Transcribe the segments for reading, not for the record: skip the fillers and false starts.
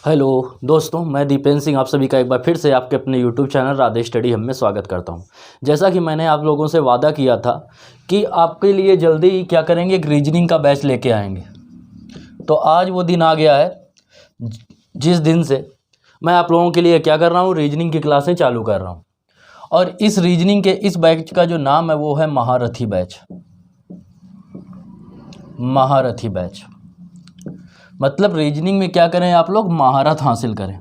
Hello दोस्तों, मैं दीपेंद्र सिंह आप सभी का एक बार फिर से आपके अपने यूट्यूब चैनल राधे स्टडी हम में स्वागत करता हूं। जैसा कि मैंने आप लोगों से वादा किया था कि आपके लिए जल्दी ही क्या करेंगे, एक रीजनिंग का बैच लेके आएंगे। तो आज वो दिन आ गया है जिस दिन से मैं आप लोगों के लिए क्या कर रहा हूँ, रीजनिंग की क्लासें चालू कर रहा हूँ। और इस रीजनिंग के इस बैच का जो नाम है वो है महारथी बैच। महारथी बैच मतलब रीजनिंग में क्या करें, आप लोग महारत हासिल करें।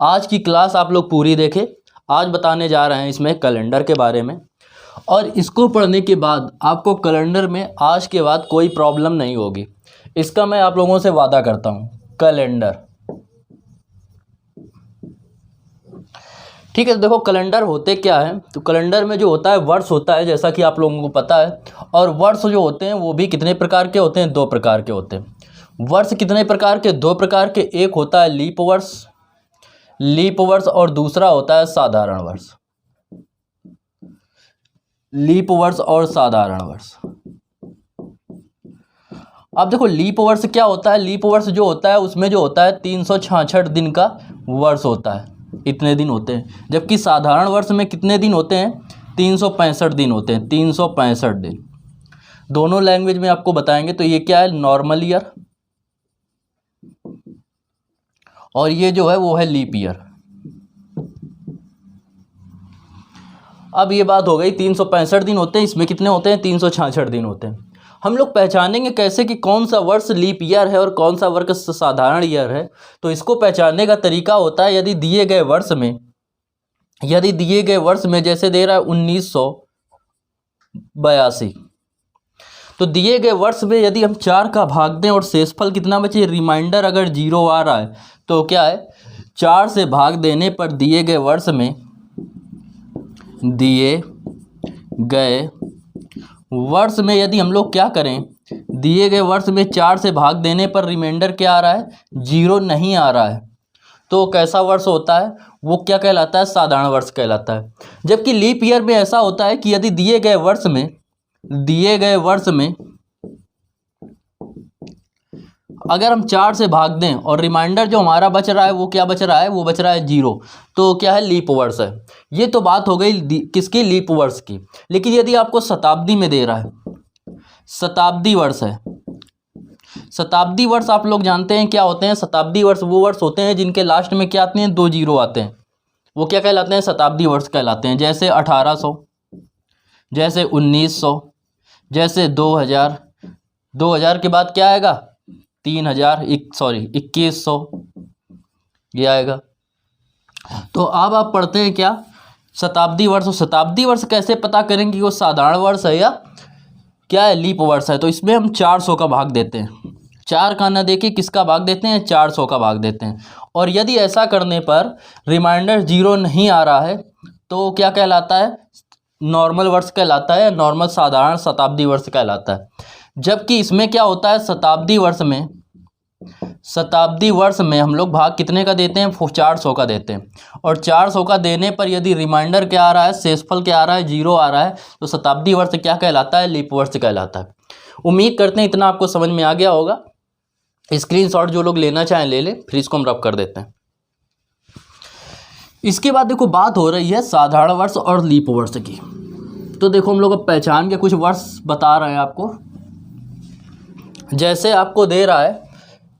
आज की क्लास आप लोग पूरी देखें। आज बताने जा रहे हैं इसमें कैलेंडर के बारे में, और इसको पढ़ने के बाद आपको कैलेंडर में आज के बाद कोई प्रॉब्लम नहीं होगी, इसका मैं आप लोगों से वादा करता हूँ। कैलेंडर, ठीक है। देखो कैलेंडर होते क्या है, तो कैलेंडर में जो होता है वर्ष होता है, जैसा कि आप लोगों को पता है। और वर्ष जो होते हैं वो भी कितने प्रकार के होते हैं, 2 प्रकार के होते हैं। वर्ष कितने प्रकार के, 2 प्रकार के। एक होता है लीप वर्ष और दूसरा होता है साधारण वर्ष। लीप वर्ष और साधारण वर्ष। अब देखो लीप वर्ष क्या होता है। लीप वर्ष जो होता है उसमें जो होता है 366 दिन का वर्ष होता है, इतने दिन होते हैं। जबकि साधारण वर्ष में कितने दिन होते हैं, 365 दिन होते हैं, 365 दिन। दोनों लैंग्वेज में आपको बताएंगे। तो ये क्या है, नॉर्मल ईयर, और ये जो है वो है लीप ईयर। अब ये बात हो गई, 365 दिन होते हैं, इसमें कितने होते हैं, 366 दिन होते हैं। हम लोग पहचानेंगे कैसे कि कौन सा वर्ष लीप ईयर है और कौन सा वर्ष साधारण ईयर है। तो इसको पहचानने का तरीका होता है, यदि दिए गए वर्ष में जैसे दे रहा है 1982, तो दिए गए वर्ष में यदि हम 4 का भाग दें और शेषफल कितना बचे, रिमाइंडर अगर 0 आ रहा है तो क्या है, 4 से भाग देने पर दिए गए वर्ष में यदि हम लोग क्या करें, दिए गए वर्ष में 4 से भाग देने पर रिमाइंडर क्या आ रहा है, 0 नहीं आ रहा है, तो कैसा वर्ष होता है, वो क्या कहलाता है, साधारण वर्ष कहलाता है। जबकि लीप ईयर में ऐसा होता है कि यदि दिए गए वर्ष में अगर हम 4 से भाग दें और रिमाइंडर जो हमारा बच रहा है वो क्या बच रहा है, वो बच रहा है 0, तो क्या है, लीप वर्ष है। ये तो बात हो गई किसकी, लीप वर्ष की। लेकिन यदि आपको शताब्दी में दे रहा है, शताब्दी वर्ष है। शताब्दी वर्ष आप लोग जानते हैं क्या होते हैं। शताब्दी वर्ष वो वर्ष होते हैं जिनके लास्ट में क्या आते हैं, 2 जीरो आते हैं, वो क्या कहलाते हैं, शताब्दी वर्ष कहलाते हैं। जैसे 1800, जैसे 1900, जैसे 2000 के बाद क्या आएगा, 2100 ये आएगा। तो अब आप पढ़ते हैं क्या, शताब्दी वर्ष। शताब्दी वर्ष कैसे पता करेंगे कि वो साधारण वर्ष है या क्या है, लीप वर्ष है। तो इसमें हम 400 का भाग देते हैं, 4 का ना देके किसका भाग देते हैं, 400 का भाग देते हैं। और यदि ऐसा करने पर रिमाइंडर 0 नहीं आ रहा है तो क्या कहलाता है, नॉर्मल वर्ष कहलाता है, नॉर्मल साधारण शताब्दी वर्ष कहलाता है। जबकि इसमें क्या होता है, शताब्दी वर्ष में हम लोग भाग कितने का देते हैं, 400 का देते हैं। और 400 का देने पर यदि रिमाइंडर क्या आ रहा है, शेषफल क्या आ रहा है, 0 आ रहा है, तो शताब्दी वर्ष क्या कहलाता है, लीप वर्ष कहलाता है। उम्मीद करते हैं इतना आपको समझ में आ गया होगा। स्क्रीनशॉट जो लोग लेना चाहें ले लें, फिर इसको हम रब कर देते हैं। इसके बाद देखो बात हो रही है साधारण वर्ष और लीप वर्ष की। तो देखो हम लोग अब पहचान के कुछ वर्ष बता रहे हैं आपको। जैसे आपको दे रहा है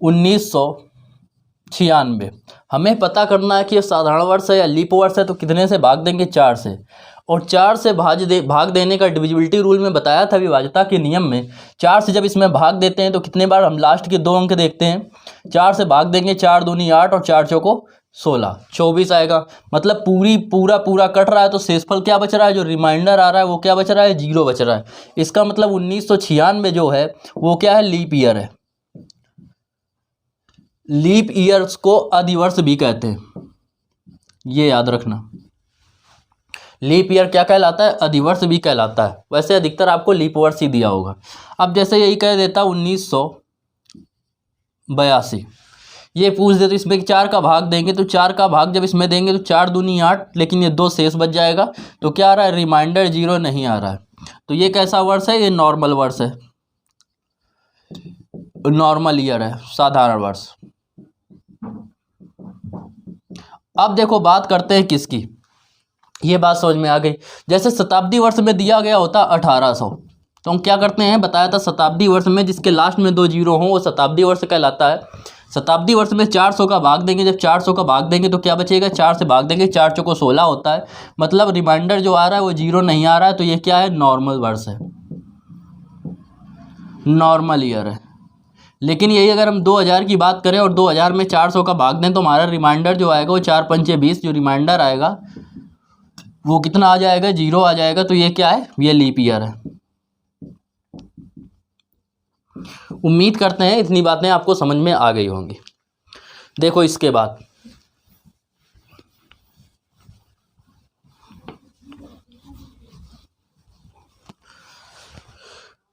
1996, हमें पता करना है कि ये साधारण वर्ष है या लीप वर्ष है। तो कितने से भाग देंगे, 4 से। और 4 से भाग देने का डिविजिबिलिटी रूल में बताया था, विभाज्यता के नियम में। 4 से जब इसमें भाग देते हैं तो कितने बार, हम लास्ट के 2 अंक देखते हैं। 4 से भाग देंगे, 4 दूनी 8 और 4 चौको 16, 24 आएगा। मतलब पूरा कट रहा है, तो शेषफल क्या बच रहा है, जो रिमाइंडर आ रहा है वो क्या बच रहा है, 0 बच रहा है। इसका मतलब 1996 जो है वो क्या है, लीप ईयर है। लीप ईयर्स को अधिवर्ष भी कहते हैं, ये याद रखना। लीप ईयर क्या कहलाता है, अधिवर्ष भी कहलाता है। वैसे अधिकतर आपको लीप वर्ष ही दिया होगा। अब जैसे यही कह देता 1982, ये पूछ दे तो इसमें 4 का भाग देंगे, तो 4 का भाग जब इसमें देंगे तो 4 दूनी 8, लेकिन ये 2 शेष बच जाएगा। तो क्या आ रहा है, रिमाइंडर 0 नहीं आ रहा है। तो ये कैसा वर्ष है, ये नॉर्मल वर्ष है, नॉर्मल ईयर है, साधारण वर्ष। अब देखो बात करते हैं किसकी, ये बात समझ में आ गई। जैसे शताब्दी वर्ष में दिया गया होता 1800, तो हम क्या करते हैं, बताया था शताब्दी वर्ष में जिसके लास्ट में 2 जीरो हों वो शताब्दी वर्ष कहलाता है। शताब्दी वर्ष में 400 का भाग देंगे, जब 400 का भाग देंगे तो क्या बचेगा, 4 से भाग देंगे, 4 चौको 16 होता है, मतलब रिमाइंडर जो आ रहा है वो जीरो नहीं आ रहा है, तो ये क्या है, नॉर्मल वर्ष है, नॉर्मल ईयर है। लेकिन यही अगर हम 2000 की बात करें और 2000 में 400 का भाग दें तो हमारा रिमाइंडर जो आएगा वो 4 पंचे 20, जो रिमाइंडर आएगा वो कितना आ जाएगा, जीरो आ जाएगा। तो ये क्या है, ये लीप ईयर है। उम्मीद करते हैं इतनी बातें आपको समझ में आ गई होंगी। देखो इसके बाद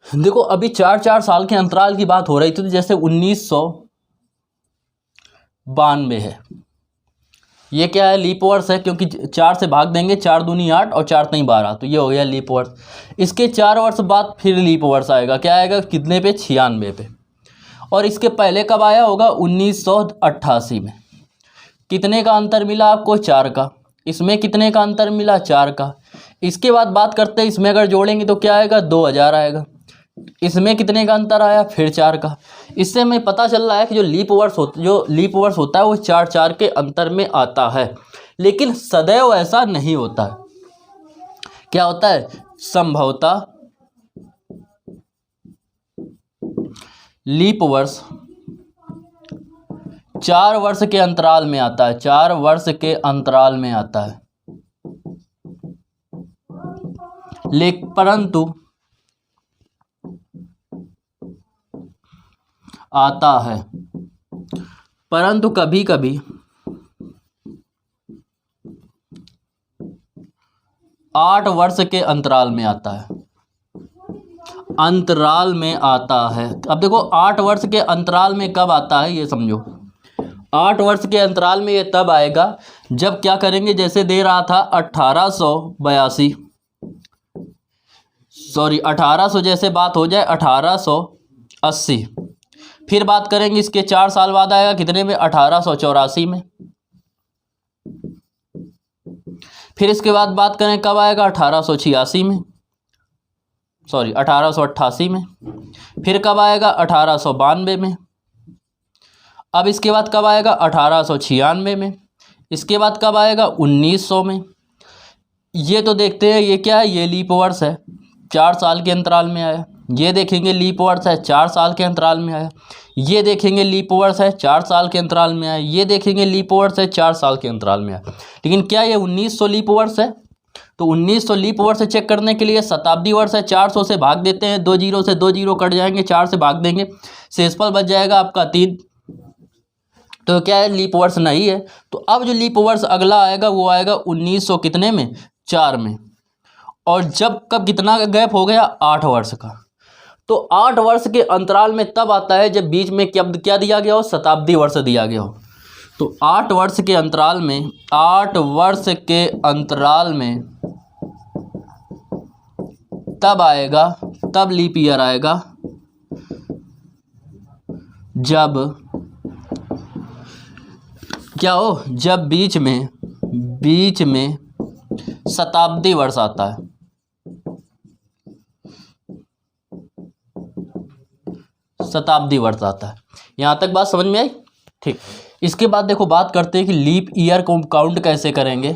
देखो अभी 4-4 साल के अंतराल की बात हो रही थी, तो जैसे 1992 है, ये क्या है, लीप वर्ष है, क्योंकि 4 से भाग देंगे, 4 दूनी 8 और 4 तीन 12, तो ये हो गया लीप वर्ष। इसके 4 वर्ष बाद फिर लीप वर्ष आएगा, क्या आएगा, कितने पे, 96 पे। और इसके पहले कब आया होगा, 1988 में। कितने का अंतर मिला आपको, 4 का। इसमें कितने का अंतर मिला, 4 का। इसके बाद बात करते हैं, इसमें अगर जोड़ेंगे तो क्या आएगा, 2000 आएगा। इसमें कितने का अंतर आया, फिर 4 का। इससे हमें पता चल रहा है कि जो लीप वर्ष होता है वो 4-4 के अंतर में आता है, लेकिन सदैव ऐसा नहीं होता है। क्या होता है, संभवतः लीप वर्ष 4 वर्ष के अंतराल में आता है, 4 वर्ष के अंतराल में आता है, परंतु आता है, परंतु कभी कभी 8 वर्ष के अंतराल में आता है, अंतराल में आता है। अब देखो 8 वर्ष के अंतराल में कब आता है ये समझो। 8 वर्ष के अंतराल में ये तब आएगा जब क्या करेंगे, जैसे दे रहा था 1800 जैसे बात हो जाए 1880, फिर बात करेंगे इसके 4 साल बाद आएगा कितने में, 1884 में। फिर इसके बाद बात करें कब आएगा, 1888 में। फिर कब आएगा, 1892 में। अब इसके बाद कब आएगा, 1896 में। इसके बाद कब आएगा, 1900 में। ये तो देखते हैं ये क्या है, ये लीप वर्ष है, 4 साल के अंतराल में आया। ये देखेंगे लीप वर्ष है, 4 साल के अंतराल में आया। ये देखेंगे लीप वर्ष है, 4 साल के अंतराल में आया। ये देखेंगे लीप वर्ष है, 4 साल के अंतराल में आया। लेकिन क्या ये 1900 लीप वर्ष है, तो 1900 लीप वर्ष चेक करने के लिए शताब्दी वर्ष है, 400 से भाग देते हैं, 2 जीरो से 2 जीरो कट जाएंगे, 4 से भाग देंगे, शेषफल बच जाएगा आपका 3। तो क्या है, लीप वर्ष नहीं है। तो अब जो लीप वर्ष अगला आएगा वो आएगा 1900 कितने में, 4 में। और जब कब कितना का गैप हो गया, 8 वर्ष का। तो 8 वर्ष के अंतराल में तब आता है जब बीच में क्या दिया गया हो, शताब्दी वर्ष दिया गया हो। तो 8 वर्ष के अंतराल में, 8 वर्ष के अंतराल में तब आएगा, तब लीप ईयर आएगा जब क्या हो, जब बीच में शताब्दी वर्ष आता है। शताब्दी वर्ष आता है। यहाँ तक बात समझ में आई, ठीक। इसके बाद देखो बात करते हैं कि लीप ईयर को काउंट कैसे करेंगे।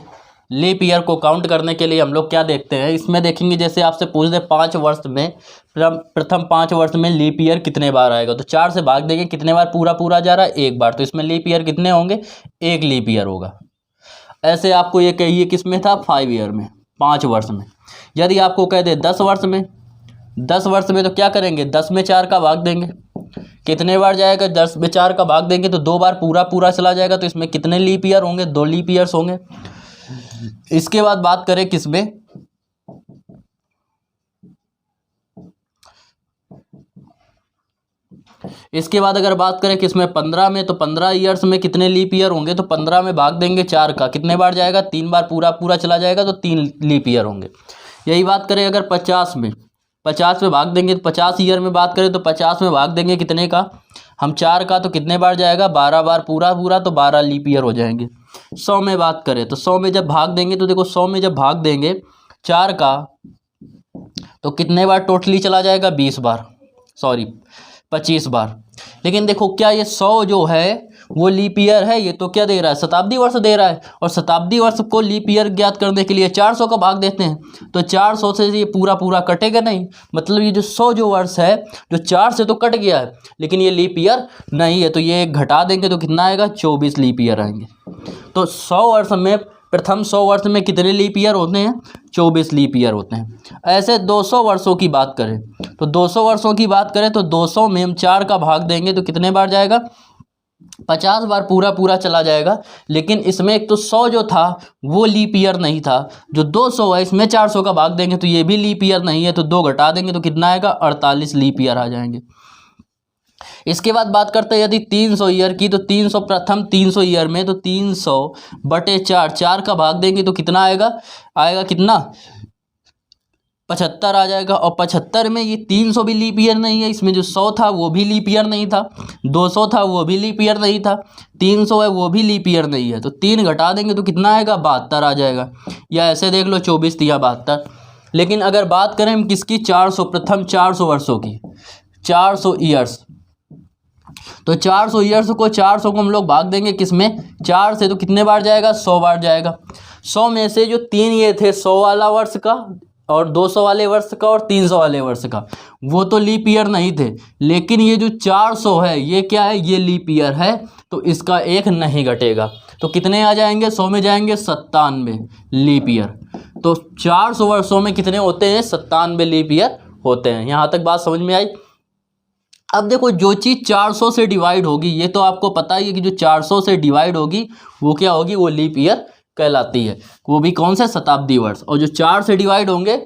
लीप ईयर को काउंट करने के लिए हम लोग क्या देखते हैं, इसमें देखेंगे जैसे आपसे पूछ दे 5 वर्ष में, प्रथम 5 वर्ष में लीप ईयर कितने बार आएगा, तो 4 से भाग देंगे, कितने बार पूरा जा रहा है, 1 बार। तो इसमें लीप ईयर कितने होंगे, 1 लीप ईयर होगा। ऐसे आपको ये कहिए किस में था, 5 ईयर में, 5 वर्ष में। यदि आपको कह दे 10 वर्ष में, 10 वर्ष में तो क्या करेंगे, 10 में 4 का भाग देंगे, कितने बार जाएगा, 10 में 4 का भाग देंगे तो 2 बार पूरा चला जाएगा। तो इसमें कितने लीप ईयर होंगे, 2 लीप ईयर्स होंगे। इसके बाद बात करें किसमें, इसके बाद अगर बात करें किसमें, 15 में, तो 15 ईयर्स में कितने लीप ईयर होंगे, तो 15 में भाग देंगे 4 का, कितने बार जाएगा, 3 बार पूरा चला जाएगा, तो 3 लीप ईयर होंगे। यही बात करें अगर 50 में, 50 में भाग देंगे, तो 50 ईयर में बात करें तो 50 में भाग देंगे कितने का, हम 4 का, तो कितने बार जाएगा, 12 बार पूरा, तो 12 लीप ईयर हो जाएंगे। 100 में बात करें तो 100 में जब भाग देंगे तो देखो 100 में जब भाग देंगे 4 का तो कितने बार टोटली चला जाएगा, 20 बार, सॉरी 25 बार। लेकिन देखो क्या ये 100 जो है वो लीप ईयर है, ये तो क्या दे रहा है, शताब्दी वर्ष दे रहा है। और शताब्दी वर्ष को लीप ईयर ज्ञात करने के लिए 400 का भाग देते हैं तो 400 से ये पूरा पूरा कटेगा नहीं, मतलब ये जो 100 जो वर्ष है जो 4 से तो कट गया है लेकिन ये लीप ईयर नहीं है, तो ये घटा देंगे तो कितना आएगा, 24 लीप ईयर आएंगे। तो 100 वर्ष में, प्रथम 100 वर्ष में कितने लीप ईयर होते हैं, 24 लीप ईयर होते हैं। ऐसे 200 वर्षों की बात करें तो 200 वर्षों की बात करें तो 200 में हम 4 का भाग देंगे तो कितने बार जाएगा, 50 बार पूरा पूरा चला जाएगा। लेकिन इसमें एक तो 100 जो था वो लीप ईयर नहीं था, जो 200 है इसमें 400 का भाग देंगे तो ये भी लीप ईयर नहीं है, तो 2 घटा देंगे तो कितना आएगा, 48 लीप ईयर आ जाएंगे। इसके बाद बात करते हैं यदि 300 ईयर की, तो 300 प्रथम 300 ईयर में तो 300 बटे 4 का भाग देंगे तो कितना आएगा कितना, 75 आ जाएगा। और 75 में ये 300 भी लीप ईयर नहीं है, इसमें जो 100 था वो भी लीप ईयर नहीं था, 200 था वो भी लीप ईयर नहीं था, 300 है वो भी लीप ईयर नहीं है, तो 3 घटा देंगे तो कितना आएगा, 72 आ जाएगा। या ऐसे देख लो 24 या 72। लेकिन अगर बात करें हम किसकी, 400 प्रथम 400 वर्षों की, 400 ईयर्स, तो 400 ईयर्स को 400 को हम लोग भाग देंगे किसमें, 4 से, तो कितने बार जाएगा, 100 बार जाएगा। 100 में से जो 3 ये थे 100 वाला वर्ष का और 200 वाले वर्ष का और 300 वाले वर्ष का, वो तो लीप ईयर नहीं थे। लेकिन ये जो 400 है ये क्या है, ये लीप ईयर है, तो इसका एक नहीं घटेगा। तो कितने आ जाएंगे, 100 में जाएंगे 97 लीप ईयर। तो 400 वर्षों में कितने होते हैं, 97 लीप ईयर होते हैं। यहाँ तक बात समझ में आई। अब देखो जो चीज़ 400 से डिवाइड होगी, ये तो आपको पता ही है कि जो 400 से डिवाइड होगी वो क्या होगी, वो लीप ईयर कहलाती है। वो भी कौन सा, शताब्दी वर्ष। और जो 4 से डिवाइड होंगे,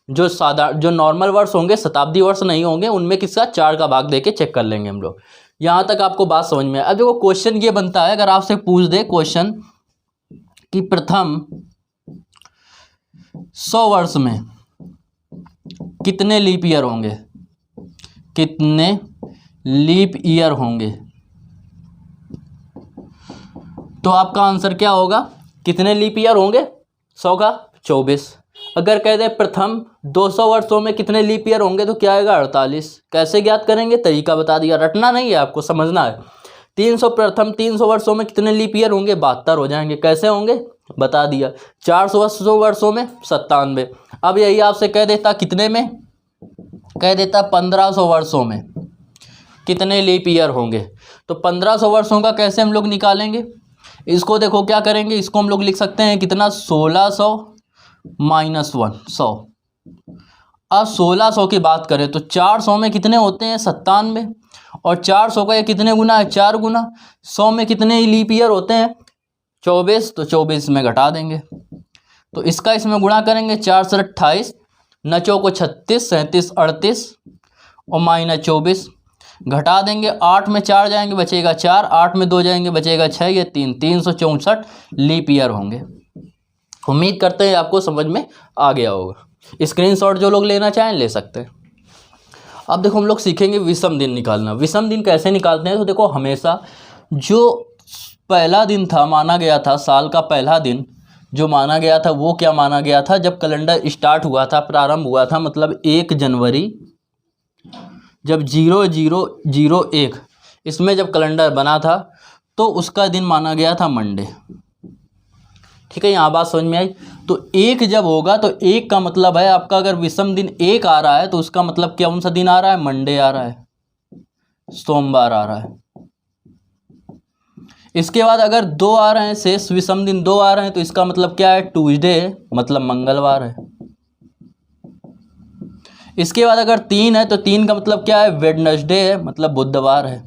जो नॉर्मल वर्ष होंगे, शताब्दी वर्ष नहीं होंगे, उनमें किसका 4 का भाग देके चेक कर लेंगे हम लोग। यहाँ तक आपको बात समझ में। अब देखो क्वेश्चन ये बनता है, अगर आपसे पूछ दे क्वेश्चन कि प्रथम 100 वर्ष में कितने लीप ईयर होंगे, कितने लीप ईयर होंगे, तो आपका आंसर क्या होगा, कितने लीप ईयर होंगे, 100 का 24। अगर कह दे प्रथम 200 वर्षों में कितने लीप ईयर होंगे तो क्या आएगा, 48। कैसे ज्ञात करेंगे, तरीका बता दिया, रटना नहीं है, आपको समझना है। 300 प्रथम 300 वर्षों में कितने लीप ईयर होंगे, 72 हो जाएंगे। कैसे होंगे बता दिया। 400 वर्षों में 97। अब यही आपसे कह देता कितने में, कह देता 1500 वर्षों में कितने लीप ईयर होंगे, तो 1500 वर्षों का कैसे हम लोग निकालेंगे। इसको देखो क्या करेंगे, इसको हम लोग लिख सकते हैं कितना, 1600 माइनस 1 100। अब 1600 की बात करें तो 400 में कितने होते हैं, 97, और 400 का ये कितने गुना है, 4 गुना। 100 में कितने लीप ईयर होते हैं, 24, तो 24 में घटा देंगे, तो इसका इसमें गुणा करेंगे, 4 से 28, 9 को 36, 37 38 और माइनस 24, घटा देंगे, 8 में 4 जाएंगे बचेगा 4, 8 में 2 जाएंगे बचेगा 6, ये 3, 364 लीप ईयर होंगे। उम्मीद करते हैं आपको समझ में आ गया होगा। स्क्रीनशॉट जो लोग लेना चाहें ले सकते हैं। अब देखो हम लोग सीखेंगे विषम दिन निकालना। विषम दिन कैसे निकालते हैं, तो देखो हमेशा जो पहला दिन था माना गया था, साल का पहला दिन जो माना गया था वो क्या माना गया था, जब कैलेंडर स्टार्ट हुआ था, प्रारंभ हुआ था, मतलब 1 जनवरी, जब 0001 इसमें जब कैलेंडर बना था तो उसका दिन माना गया था मंडे। ठीक है, यहाँ बात समझ में आई। तो 1 जब होगा तो 1 का मतलब है आपका, अगर विषम दिन 1 आ रहा है तो उसका मतलब क्या, कौन सा दिन आ रहा है, मंडे आ रहा है, सोमवार आ रहा है। इसके बाद अगर 2 आ रहे हैं, शेष विषम दिन 2 आ रहे हैं, तो इसका मतलब क्या है, ट्यूसडे मतलब मंगलवार है। इसके बाद अगर 3 है तो 3 का मतलब क्या है, वेडनेसडे है, मतलब बुधवार है।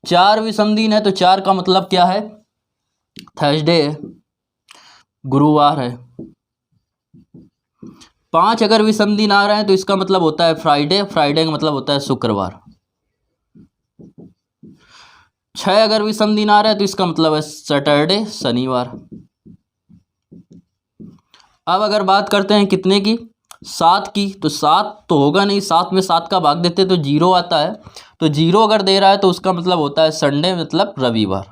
4 विषम दिन है तो 4 का मतलब क्या है, थर्सडे है, गुरुवार है। 5 अगर विषम दिन आ रहे हैं तो इसका मतलब होता है फ्राइडे, फ्राइडे का मतलब होता है शुक्रवार। 6 अगर विषम दिन आ रहा है तो इसका मतलब है सैटरडे, शनिवार। अब अगर बात करते हैं कितने की, 7 की, तो 7 तो होगा नहीं, 7 में 7 का भाग देते तो 0 आता है, तो 0 अगर दे रहा है तो उसका मतलब होता है संडे, मतलब रविवार।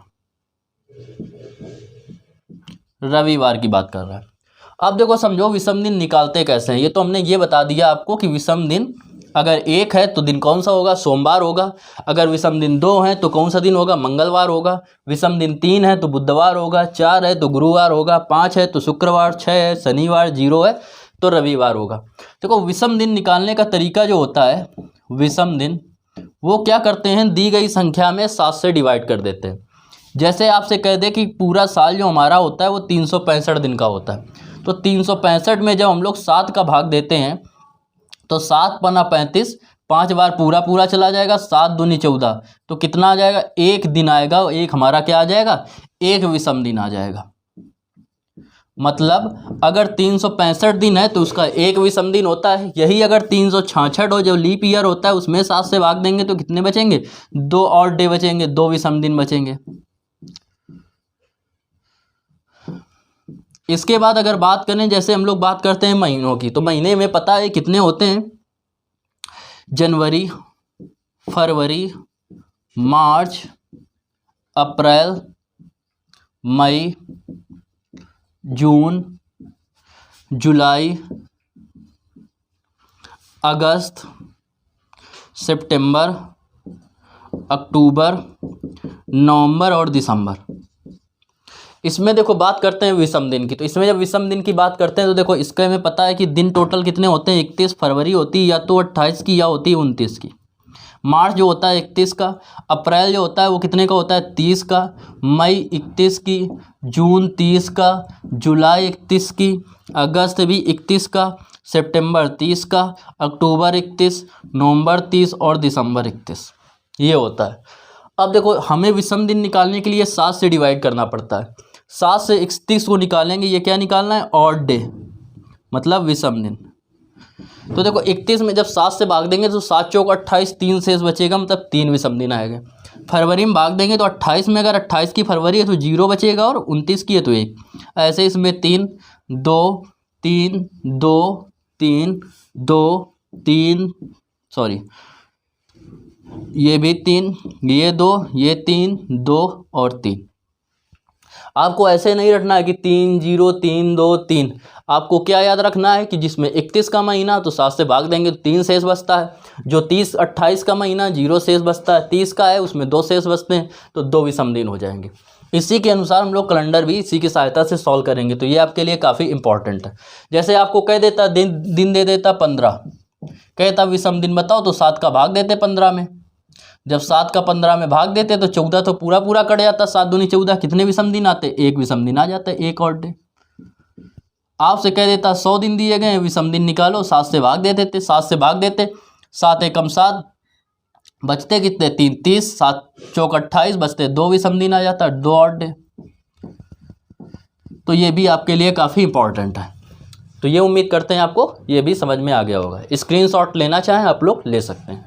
रविवार की बात कर रहा है। अब देखो समझो विषम दिन निकालते कैसे हैं। ये तो हमने ये बता दिया आपको कि विषम दिन अगर एक है तो दिन कौन सा होगा, सोमवार होगा। अगर विषम दिन दो हैं तो कौन सा दिन होगा, मंगलवार होगा। विषम दिन तीन है तो बुधवार होगा, चार है तो गुरुवार होगा, पाँच है तो शुक्रवार, छः है शनिवार, जीरो है तो रविवार होगा। देखो विषम दिन निकालने का तरीका जो होता है, विषम दिन वो क्या करते हैं, दी गई संख्या में 7 से डिवाइड कर देते हैं। जैसे आपसे कह दे कि पूरा साल जो हमारा होता है वो 365 दिन का होता है, तो 365 में जब हम लोग 7 का भाग देते हैं तो 7 पन्ना 35, 5 बार पूरा पूरा चला जाएगा, 7 दूनी 14, तो कितना आ जाएगा, एक दिन आएगा। एक हमारा क्या आ जाएगा, एक विषम दिन आ जाएगा। मतलब अगर 365 दिन है तो उसका एक विषम दिन होता है। यही अगर 366 हो, जो लीप ईयर होता है, उसमें 7 से भाग देंगे तो कितने बचेंगे, 2 और डे बचेंगे, 2 विषम दिन बचेंगे। इसके बाद अगर बात करें, जैसे हम लोग बात करते हैं महीनों की, तो महीने में पता है कितने होते हैं, जनवरी, फरवरी, मार्च, अप्रैल, मई, जून, जुलाई, अगस्त, सितंबर, अक्टूबर, नवंबर और दिसंबर। इसमें देखो बात करते हैं विषम दिन की, तो इसमें जब विषम दिन की बात करते हैं तो देखो इसके हमें पता है कि दिन टोटल कितने होते हैं, 31 फरवरी होती है या तो 28 की या होती है 29 की। मार्च जो होता है 31 का, अप्रैल जो होता है वो कितने का होता है, 30 का, मई 31 की, जून 30 का, जुलाई 31 की, अगस्त भी 31 का, सितंबर 30 का, अक्टूबर 31, नवंबर 30 और दिसंबर 31, ये होता है। अब देखो हमें विषम दिन निकालने के लिए 7 से डिवाइड करना पड़ता है। 7 से 31 को निकालेंगे, ये क्या निकालना है, ऑड डे, मतलब विषम दिन। तो देखो 31 में जब 7 से भाग देंगे तो 7 चौक 28, 3 शेष बचेगा, मतलब 3 विषम दिन आएगा। फरवरी में भाग देंगे तो 28 में अगर 28 की फरवरी है तो 0 बचेगा और 29 की है तो 1। ऐसे इसमें 3 2 3 2 3 2 3, सॉरी ये भी 3, ये 2, ये 3 2 और 3। आपको ऐसे नहीं रखना है कि 3 0 3 2 3। आपको क्या याद रखना है कि जिसमें 31 का महीना तो 7 से भाग देंगे तो 3 शेष बचता है। जो 30 28 का महीना 0 शेष बचता है, 30 का है उसमें 2 शेष बचते हैं, तो 2 विषम दिन हो जाएंगे। इसी के अनुसार हम लोग कैलेंडर भी इसी की सहायता से सॉल्व करेंगे, तो ये आपके लिए काफ़ी इंपॉर्टेंट है। जैसे आपको कह देता दिन दे देता 15, कहता विषम दिन बताओ, तो 7 का भाग देते 15 में। जब 7 का 15 में भाग देते तो 14 तो पूरा पूरा कट जाता, 7 दूनी 14, कितने विषम दिन आते, एक विषम दिन आ जाता है, एक और डे। आपसे कह देता 100 दिन दिए गए, विषम दिन निकालो, 7 से भाग दे देते, 7 से भाग देते, 7 एकम 7, बचते कितने 3 30, 7 चौक 28, बचते 2 विषम दिन आ जाता, 2 और डे। तो ये भी आपके लिए काफ़ी इंपॉर्टेंट है। तो ये उम्मीद करते हैं आपको ये भी समझ में आ गया होगा। स्क्रीनशॉट लेना चाहें आप लोग ले सकते हैं।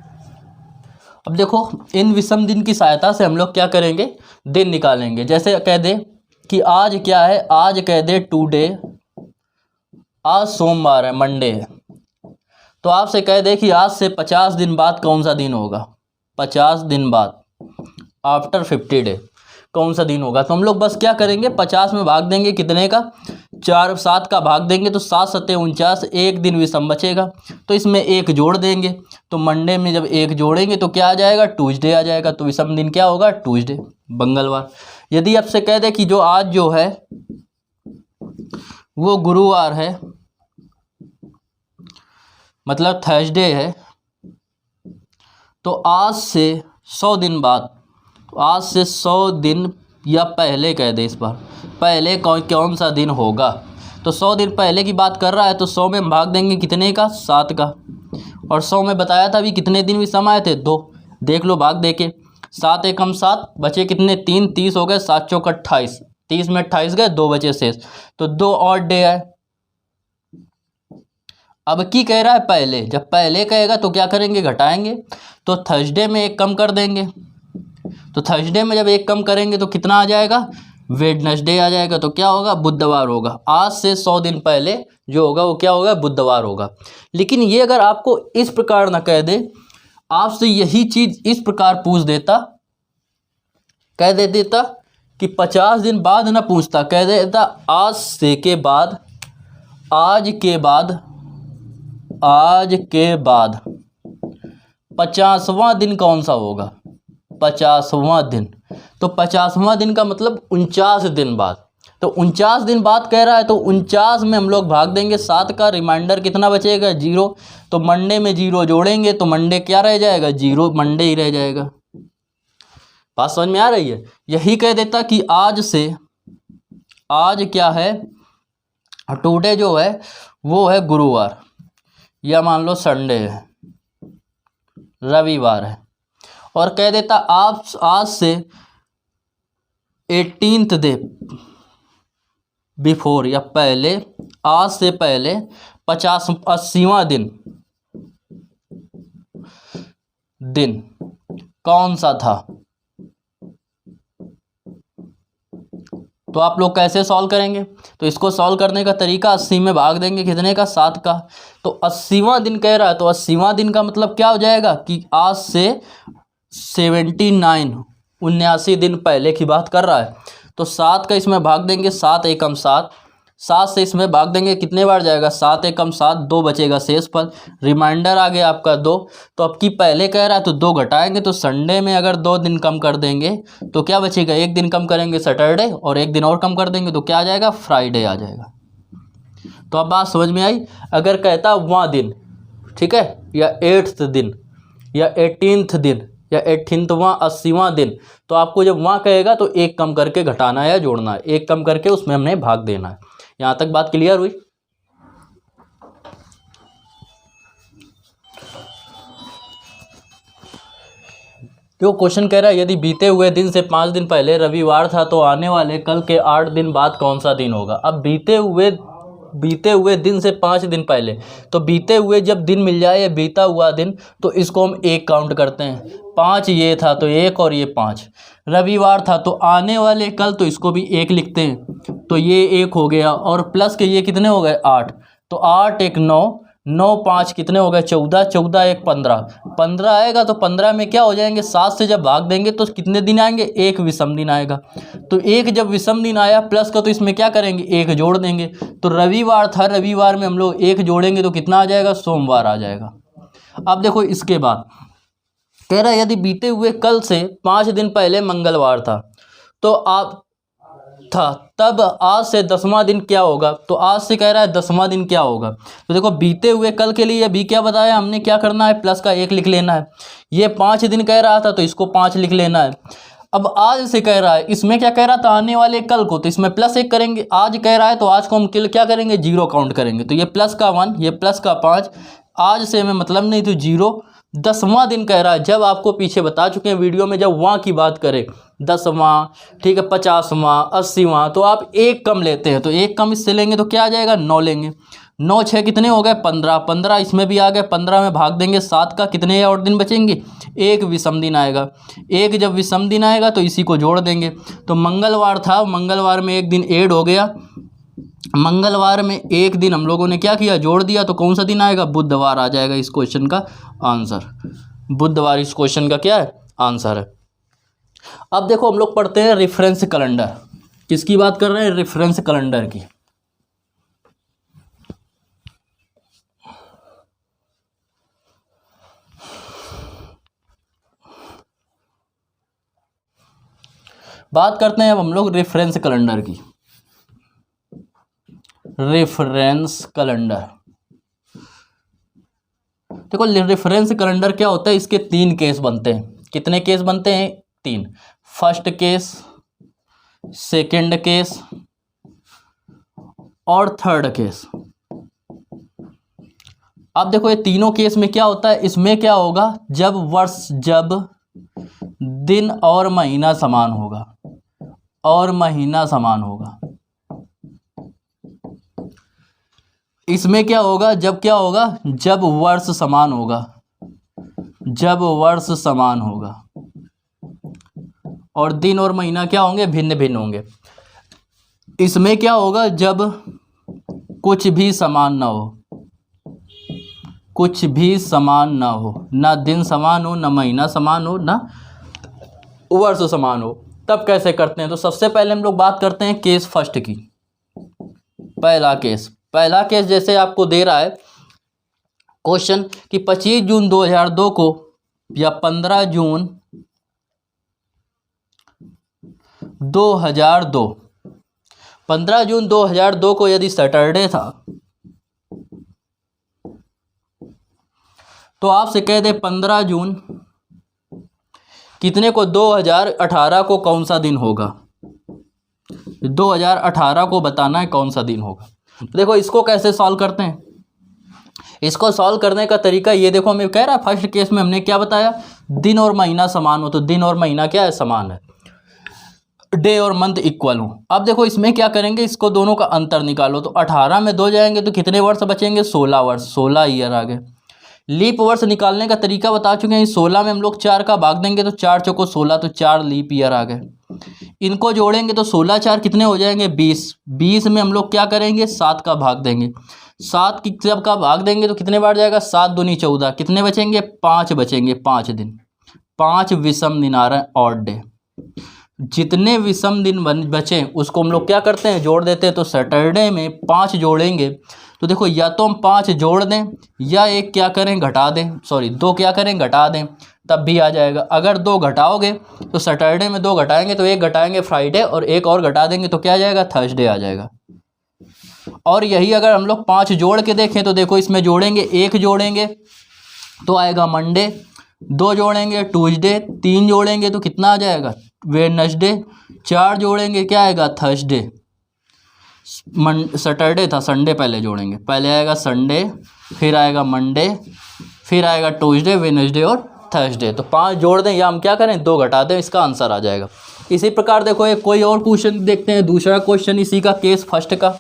अब देखो इन विषम दिन की सहायता से हम लोग क्या करेंगे, दिन निकालेंगे। जैसे कह दे कि आज क्या है, आज कह दे टुडे, आज सोमवार है, मंडे है, तो आपसे कह दे कि आज से 50 दिन बाद कौन सा दिन होगा, 50 दिन बाद आफ्टर 50 डे कौन सा दिन होगा। तो हम लोग बस क्या करेंगे, 50 में भाग देंगे कितने का, 4 7 का भाग देंगे तो 7 7 49, एक दिन विषम बचेगा, तो इसमें एक जोड़ देंगे। तो मंडे में जब एक जोड़ेंगे तो क्या आ जाएगा, ट्यूसडे आ जाएगा, तो विषम दिन क्या होगा, ट्यूसडे, मंगलवार। यदि आपसे कह दे कि जो आज जो है वो गुरुवार है, मतलब थर्सडे है, तो आज से 100 दिन बाद, आज से 100 दिन या पहले कह दे, इस बार पहले कौन सा दिन होगा, तो 100 दिन पहले की बात कर रहा है, तो 100 में हम भाग देंगे कितने का, 7 का। और 100 में बताया था अभी कितने दिन विषम आए थे, 2, देख लो भाग दे के, 7 एकम 7, बचे कितने 3, 30 हो गए, 7 चौक 28, 30 में 28 गए, 2 बचे शेष, तो 2 और डे है। अब की कह रहा है पहले, जब पहले कहेगा तो क्या करेंगे, घटाएंगे, तो थर्सडे में एक कम कर देंगे, तो थर्सडे में जब एक कम करेंगे तो कितना आ जाएगा, वेडनेसडे आ जाएगा, तो क्या होगा, बुधवार होगा। आज से 100 दिन पहले जो होगा वो क्या होगा, बुधवार होगा। लेकिन ये अगर आपको इस प्रकार ना कह दे, आपसे यही चीज़ इस प्रकार पूछ देता, कह देता कि 50 दिन बाद ना पूछता, कह देता आज से के बाद, आज के बाद, आज के बाद 50वां दिन कौन सा होगा, 50वां दिन। तो 50वां दिन का मतलब 49 दिन बाद। तो 49 दिन बाद कह रहा है, तो 49 में हम लोग भाग देंगे 7 का, रिमाइंडर कितना बचेगा 0। तो मंडे में 0 जोड़ेंगे तो मंडे क्या रह जाएगा, 0 मंडे ही रह जाएगा। बात समझ में आ रही है। यही कह देता कि आज से, आज क्या है, टुडे जो है वो है गुरुवार, या मान लो संडे है, रविवार है, और कह देता आप आज से 18th डे बिफोर, या पहले, आज से पहले 80वां दिन कौन सा था। तो आप लोग कैसे सॉल्व करेंगे, तो इसको सॉल्व करने का तरीका 80 में भाग देंगे, कितने का, 7 का। तो 80वां दिन कह रहा है, तो 80वां दिन का मतलब क्या हो जाएगा कि आज से 79 दिन पहले की बात कर रहा है। तो 7 का इसमें भाग देंगे, 7 एकम 7, 7 से इसमें भाग देंगे, कितने बार जाएगा, 7 एकम 7, 2 बचेगा शेष पर, रिमाइंडर आ गया आपका 2। तो अब की पहले कह रहा है तो 2 घटाएंगे, तो संडे में अगर 2 दिन कम कर देंगे तो क्या बचेगा, 1 दिन कम करेंगे सैटरडे, और 1 दिन और कम कर देंगे तो क्या आ जाएगा, फ्राइडे आ जाएगा। तो अब बात समझ में आई। अगर कहता वहाँ दिन, ठीक है, या 8th दिन, या 18th दिन, या 18वां 80वां दिन, तो आपको जब वहाँ कहेगा तो 1 कम करके घटाना है या जोड़ना है, 1 कम करके उसमें हमने भाग देना है। यहाँ तक बात क्लियर हुई। जो क्वेश्चन कह रहा है, यदि बीते हुए दिन से 5 दिन पहले रविवार था तो आने वाले कल के 8 दिन बाद कौन सा दिन होगा। अब बीते हुए दिन से 5 दिन पहले, तो बीते हुए जब दिन मिल जाए, बीता हुआ दिन, तो इसको हम 1 काउंट करते हैं। 5 ये था तो 1, और ये 5 रविवार था, तो आने वाले कल, तो इसको भी 1 लिखते हैं, तो ये 1 हो गया, और प्लस के ये कितने हो गए 8, तो 8 1 9, 9 5 कितने हो गए 14, 14 1 15, 15 आएगा, तो 15 में क्या हो जाएंगे, 7 से जब भाग देंगे तो कितने दिन आएंगे, 1 विषम दिन आएगा। तो 1 जब विषम दिन आया प्लस का, तो इसमें क्या करेंगे, 1 जोड़ देंगे। तो रविवार था, रविवार में हम लोग 1 जोड़ेंगे तो कितना आ जाएगा, सोमवार आ जाएगा। अब देखो इसके बाद कह रहा है, यदि बीते हुए कल से 5 दिन पहले मंगलवार था, तो आप था तब आज से 10वां दिन क्या होगा। तो आज से कह रहा है 10वां दिन क्या होगा। तो देखो बीते हुए कल के लिए भी क्या बताया हमने, क्या करना है, प्लस का 1 लिख लेना है। ये 5 दिन कह रहा था तो इसको 5 लिख लेना है। अब आज से कह रहा है, इसमें क्या कह रहा था, आने वाले कल को, तो इसमें प्लस 1 करेंगे। आज कह रहा है तो आज को हम क्या करेंगे, 0 काउंट करेंगे। तो ये प्लस का 1, ये प्लस का 5, आज से हमें मतलब नहीं, तो 0। 10वां दिन कह रहा है, जब आपको पीछे बता चुके हैं वीडियो में, जब वहाँ की बात करें 10वां, ठीक है, 50वां, 80वां, तो आप 1 कम लेते हैं, तो 1 कम इससे लेंगे तो क्या आ जाएगा, 9 लेंगे। 9 6 कितने हो गए 15, 15 इसमें भी आ गए, 15 में भाग देंगे 7 का, कितने और दिन बचेंगे, 1 विषम दिन आएगा। 1 जब विषम दिन आएगा तो इसी को जोड़ देंगे। तो मंगलवार था, मंगलवार में 1 दिन ऐड हो गया, मंगलवार में 1 दिन हम लोगों ने क्या किया, जोड़ दिया, तो कौन सा दिन आएगा, बुधवार आ जाएगा। इस क्वेश्चन का आंसर बुधवार, इस क्वेश्चन का क्या है, आंसर है। अब देखो हम लोग पढ़ते हैं रेफरेंस कैलेंडर। किसकी बात कर रहे हैं, रेफरेंस कैलेंडर की। बात करते हैं अब हम लोग रेफरेंस कैलेंडर की। रेफरेंस कैलेंडर, देखो रेफरेंस कैलेंडर क्या होता है, इसके 3 केस बनते हैं। कितने केस बनते हैं, 3। फर्स्ट केस, सेकंड केस और थर्ड केस। अब देखो ये तीनों केस में क्या होता है, इसमें क्या होगा, जब दिन और महीना समान होगा, और महीना समान होगा। इसमें क्या होगा, जब क्या होगा, जब वर्ष समान होगा, जब वर्ष समान होगा, और दिन और महीना क्या होंगे, भिन्न भिन्न होंगे। इसमें क्या होगा, जब कुछ भी समान ना हो, कुछ भी समान ना हो, ना दिन समान हो, ना महीना समान हो, ना वर्ष समान हो। तब कैसे करते हैं, तो सबसे पहले हम लोग बात करते हैं केस फर्स्ट की। पहला केस जैसे आपको दे रहा है क्वेश्चन कि 25 जून 2002 को या 15 जून 2002, 15 जून 2002 को यदि सैटरडे था तो आपसे कह दे 15 जून कितने को 2018 को कौन सा दिन होगा, 2018 को बताना है कौन सा दिन होगा। तो देखो इसको कैसे सॉल्व करते हैं, इसको सॉल्व करने का तरीका ये देखो, हमें कह रहा है फर्स्ट केस में हमने क्या बताया, दिन और महीना समान हो, तो दिन और महीना क्या है, समान है, डे और मंथ इक्वल हो। अब देखो इसमें क्या करेंगे, इसको दोनों का अंतर निकालो, तो 18 में 2 जाएंगे तो कितने वर्ष बचेंगे, 16 वर्ष, 16 ईयर आ गए। लीप वर्ष निकालने का तरीका बता चुके हैं, 16 में हम लोग 4 का भाग देंगे तो 4 चौको 16, तो 4 लीप ईयर आ गए। इनको जोड़ेंगे तो 16 4 कितने हो जाएंगे, 20, 20 में हम लोग क्या करेंगे, 7 का भाग देंगे, 7 की जब का भाग देंगे तो कितने बार जाएगा, 7 दूनी 14, कितने बचेंगे, 5 बचेंगे, 5 दिन, 5 विषम दिन आ रहा है, ऑड डे। जितने विषम दिन बचे उसको हम लोग क्या करते हैं, जोड़ देते हैं। तो सैटरडे में 5 जोड़ेंगे तो देखो या तो हम 5 जोड़ दें या एक क्या करें, घटा दें, सॉरी 2 क्या करें, घटा दें, तब भी आ जाएगा। अगर 2 घटाओगे तो सैटरडे में 2 घटाएंगे तो एक घटाएंगे फ्राइडे और एक और घटा देंगे तो क्या आ जाएगा, थर्सडे आ जाएगा। और यही अगर हम लोग 5 जोड़ के देखें तो देखो इसमें जोड़ेंगे, 1 जोड़ेंगे तो आएगा मंडे, 2 जोड़ेंगे ट्यूसडे, 3 जोड़ेंगे तो कितना आ जाएगा, वेडनेसडे, 4 जोड़ेंगे क्या आएगा, थर्सडे। सैटरडे था, संडे पहले जोड़ेंगे, पहले आएगा संडे, फिर आएगा मंडे, फिर आएगा ट्यूसडे, वेडनेसडे और थर्सडे। तो 5 जोड़ दें या हम क्या करें, 2 घटा दें, इसका आंसर आ जाएगा। इसी प्रकार देखो एक कोई और क्वेश्चन देखते हैं, दूसरा क्वेश्चन इसी का, केस फर्स्ट का।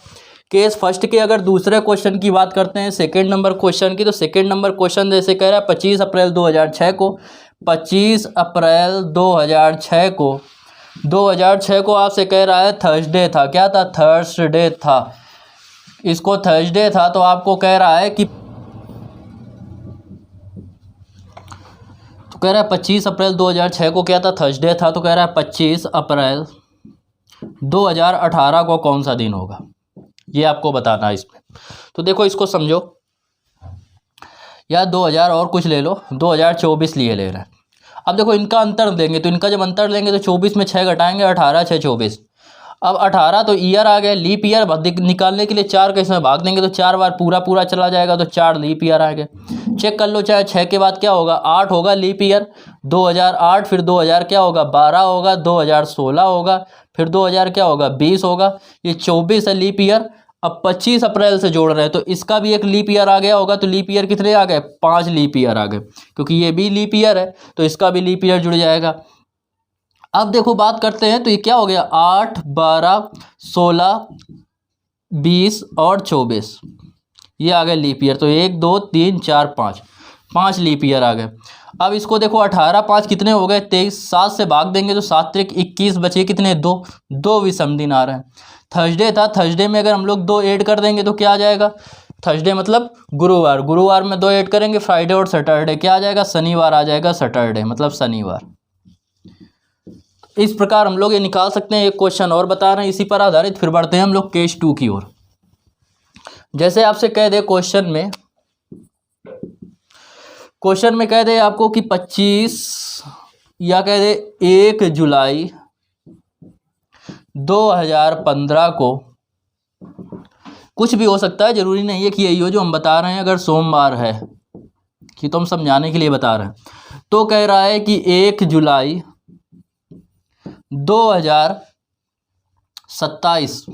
केस फर्स्ट के अगर दूसरे क्वेश्चन की बात करते हैं, सेकंड नंबर क्वेश्चन की, तो सेकंड नंबर क्वेश्चन जैसे कह रहा है 25 अप्रैल 2006 को, 25 अप्रैल 2006 को आपसे कह रहा है थर्सडे था, क्या था, थर्सडे था। इसको थर्सडे था तो आपको कह रहा है कि, तो कह रहा है 25 अप्रैल 2006 को क्या था, थर्सडे था, तो कह रहा है 25 अप्रैल 2018 को कौन सा दिन होगा, ये आपको बताना है इसमें। तो देखो इसको समझो, या 2000 और कुछ ले लो, 2024 लिए ले रहे हैं। अब देखो इनका अंतर देंगे, तो इनका जब अंतर लेंगे तो 24 में 6 घटाएंगे, 18 6 24। अब 18 तो ईयर आ गए, लीप ईयर निकालने के लिए 4 का इसमें भाग देंगे तो 4 बार पूरा चला जाएगा, तो 4 लीप ईयर आ गए। चेक कर लो, चाहे 6 के बाद क्या होगा, 8 होगा लीप ईयर, 2008, फिर 2000 क्या होगा, 12 होगा, 2016 होगा, फिर 2000 क्या होगा, 20 होगा, ये 24 है लीप ईयर। अब 25 अप्रैल से जोड़ रहे हैं तो इसका भी एक लीप ईयर आ गया होगा, तो लीप ईयर कितने आ गए, 5 लीप ईयर आ गए, क्योंकि ये भी लीप ईयर है तो इसका भी लीप ईयर जुड़ जाएगा। अब देखो बात करते हैं तो ये क्या हो गया, 8 12 16 20 और 24, ये आ गए लीप ईयर। तो 1 2 3 4 5 लीप ईयर आ गए। अब इसको देखो 18 5 कितने हो गए, 23, 7 से भाग देंगे तो 7 त्रिक 21 बचे कितने, 2 विषम दिन आ रहे हैं। थर्सडे था, थर्सडे में अगर हम लोग 2 ऐड कर देंगे तो क्या आ जाएगा, थर्सडे मतलब गुरुवार, गुरुवार में 2 ऐड करेंगे, फ्राइडे और सैटरडे क्या आ जाएगा, शनिवार आ जाएगा, सैटरडे मतलब शनिवार। इस प्रकार हम लोग ये निकाल सकते हैं। एक क्वेश्चन और बता रहे हैं इसी पर आधारित, फिर बढ़ते हैं हम लोग केस 2 की ओर। जैसे आपसे कह दे क्वेश्चन में कह दे आपको कि 25 या कह दे 1 जुलाई 2015 को, कुछ भी हो सकता है, जरूरी नहीं है कि यही हो जो हम बता रहे हैं। अगर सोमवार है कि तो हम समझाने के लिए बता रहे हैं, तो कह रहा है कि 1 जुलाई 2027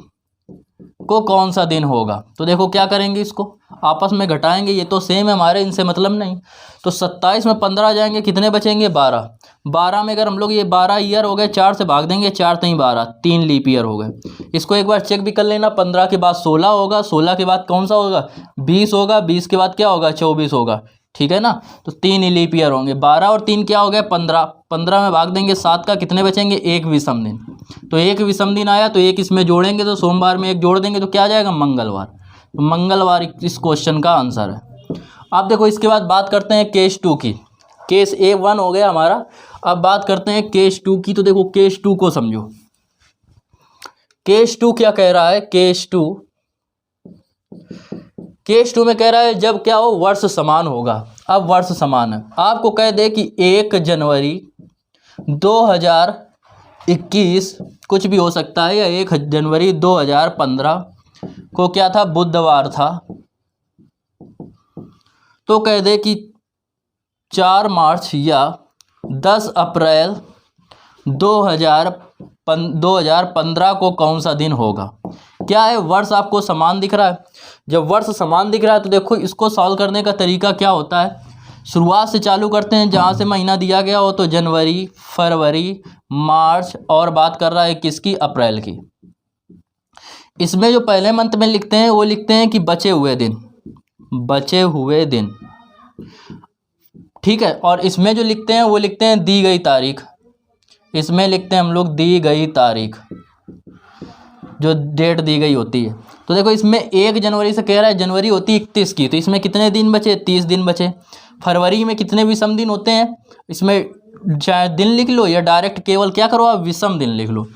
को कौन सा दिन होगा। तो देखो क्या करेंगे, इसको आपस में घटाएंगे, ये तो सेम है हमारे, इनसे मतलब नहीं। तो 27 में 15 जाएंगे, कितने बचेंगे, 12। 12 में अगर हम लोग, ये 12 ईयर हो गए, 4 से भाग देंगे, 4 3 12, 3 लीप ईयर हो गए। इसको एक बार चेक भी कर लेना, 15 के बाद 16 होगा, 16 के बाद कौन सा होगा, 20 होगा, 20 के बाद क्या होगा, 24 होगा, ठीक है ना। तो 3 ही लीप ईयर होंगे। 12 और 3 क्या हो गया, 15। 15 में भाग देंगे 7 का, कितने बचेंगे, 1 विषम दिन। तो 1 विषम दिन आया तो 1 इसमें जोड़ेंगे, तो सोमवार में 1 जोड़ देंगे तो क्या आ जाएगा, मंगलवार। तो मंगलवार इस क्वेश्चन का आंसर है। अब देखो इसके बाद बात करते हैं केस 2 की। केस A1 हो गया हमारा। अब बात करते हैं केस 2 की। तो देखो केस 2 को समझो। केस 2 क्या कह रहा है? केस 2 में कह रहा है जब क्या हो, वर्ष समान होगा। अब वर्ष समान है, आपको कह दे कि 1 जनवरी 2021 कुछ भी हो सकता है, या 1 जनवरी 2015 को क्या था, बुधवार था। तो कह दे कि 4 मार्च या 10 अप्रैल 2015 को कौन सा दिन होगा। क्या है, वर्ष आपको समान दिख रहा है। जब वर्ष समान दिख रहा है तो देखो इसको सॉल्व करने का तरीका क्या होता है। शुरुआत से चालू करते हैं, जहाँ से महीना दिया गया हो, तो जनवरी, फरवरी, मार्च, और बात कर रहा है किसकी, अप्रैल की। इसमें जो पहले मंथ में लिखते हैं वो लिखते हैं कि बचे हुए दिन, ठीक है। और इसमें जो लिखते हैं वो लिखते हैं दी गई तारीख। इसमें लिखते हैं हम लोग दी गई तारीख, जो डेट दी गई होती है। तो देखो इसमें 1 जनवरी से कह रहा है, जनवरी होती है 31 की, तो इसमें कितने दिन बचे, 30 दिन बचे। फरवरी में कितने विषम दिन होते हैं, इसमें चाहे दिन लिख लो या डायरेक्ट केवल क्या करो आप, विषम दिन लिख लो।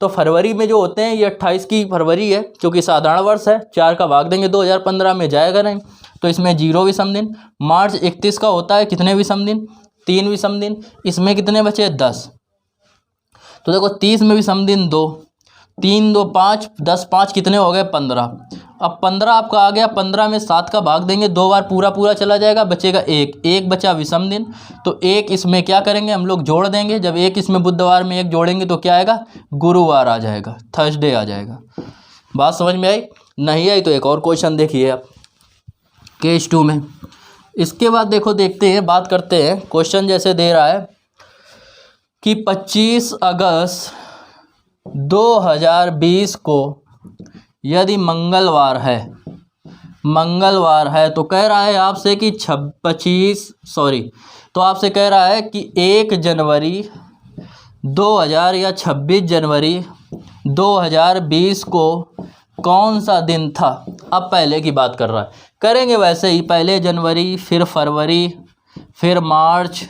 तो फरवरी में जो होते हैं ये 28 की फरवरी है, क्योंकि साधारण वर्ष है, 4 का भाग देंगे 2015 में, जाएगा नहीं, तो इसमें 0 विषम दिन। मार्च 31 का होता है, कितने विषम दिन, 3 विषम दिन। इसमें कितने बचे, 10। तो देखो 30 में विषम दिन 2, 3 2 5, 10 5 कितने हो गए, 15। अब 15 आपका आ गया, 15 में 7 का भाग देंगे, 2 बार पूरा चला जाएगा, बचेगा 1 बचा विषम दिन। तो 1 इसमें क्या करेंगे हम लोग, जोड़ देंगे। जब 1 इसमें बुधवार में 1 जोड़ेंगे तो क्या आएगा, गुरुवार आ जाएगा, थर्सडे आ जाएगा। बात समझ में आई? नहीं आई तो एक और क्वेश्चन देखिए आप केस 2 में। इसके बाद देखो, देखते हैं, बात करते हैं। क्वेश्चन जैसे दे रहा है कि 25 अगस्त 2020 को यदि मंगलवार है तो कह रहा है आपसे कि 1 जनवरी 2000 या 26 जनवरी 2020 को कौन सा दिन था। अब पहले की बात कर रहा है, करेंगे वैसे ही, पहले जनवरी, फिर फरवरी, फिर मार्च,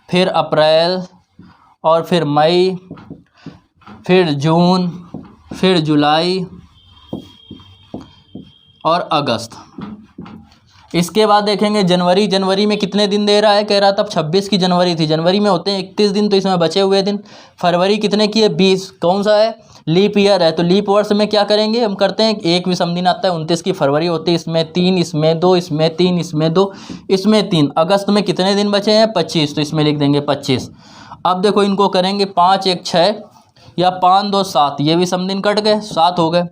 फिर अप्रैल, और फिर मई, फिर जून, फिर जुलाई और अगस्त। इसके बाद देखेंगे जनवरी में कितने दिन दे रहा है, कह रहा था 26 की जनवरी थी, जनवरी में होते हैं 31 दिन, तो इसमें बचे हुए दिन। फरवरी कितने की है, 20, कौन सा है, लीप ईयर है। तो लीप वर्ष में क्या करेंगे, हम करते हैं 1 विषम दिन आता है, 29 की फरवरी होती है, इसमें 3, इसमें 2, इसमें 3, इसमें 2, इसमें 3। अगस्त में कितने दिन बचे हैं, 25, तो इसमें लिख देंगे 25। अब देखो इनको करेंगे 5 1 6 या 5 2 7, ये विषम दिन कट गए, 7 हो गए।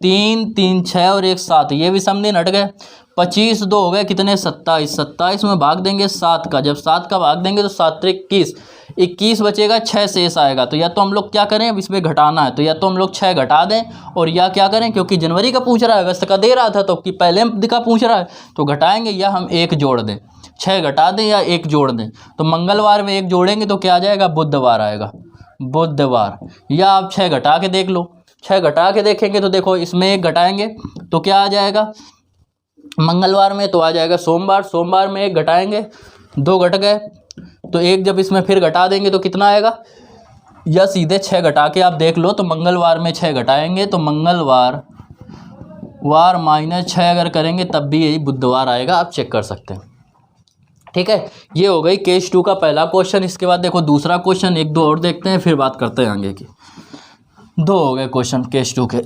3 3 6 और 1 7, ये विषम दिन हट गए। 25 2 हो गए, कितने, 27, 27 में भाग देंगे 7 का, जब 7 का भाग देंगे तो 7 21, 21 बचेगा, 6 शेष आएगा। तो या तो हम लोग क्या करें, अब इसमें घटाना है, तो या तो हम लोग 6 घटा दें, और या क्या करें, क्योंकि जनवरी का पूछ रहा है, अगस्त का दे रहा था, तो कि पहले का पूछ रहा है तो घटाएंगे, या हम 1 जोड़ दें, 6 घटा दें या 1 जोड़ दें। तो मंगलवार में 1 जोड़ेंगे तो क्या आ जाएगा, बुधवार आएगा, बुधवार। या आप 6 घटा के देख लो, 6 घटा के देखेंगे तो देखो इसमें 1 घटाएंगे तो क्या आ जाएगा, मंगलवार में तो आ जाएगा सोमवार, सोमवार में 1 घटाएंगे, 2 घट गए, तो 1 जब इसमें फिर घटा देंगे तो कितना आएगा, या सीधे 6 घटा के आप देख लो। तो मंगलवार में 6 घटाएंगे तो मंगलवार -6 अगर करेंगे तब भी यही बुधवार आएगा, आप चेक कर सकते हैं। ठीक है, ये हो गई केस 2 का पहला क्वेश्चन। इसके बाद देखो दूसरा क्वेश्चन, 1 2 और देखते हैं, फिर बात करते हैं आगे की। 2 हो गए क्वेश्चन केस 2 के।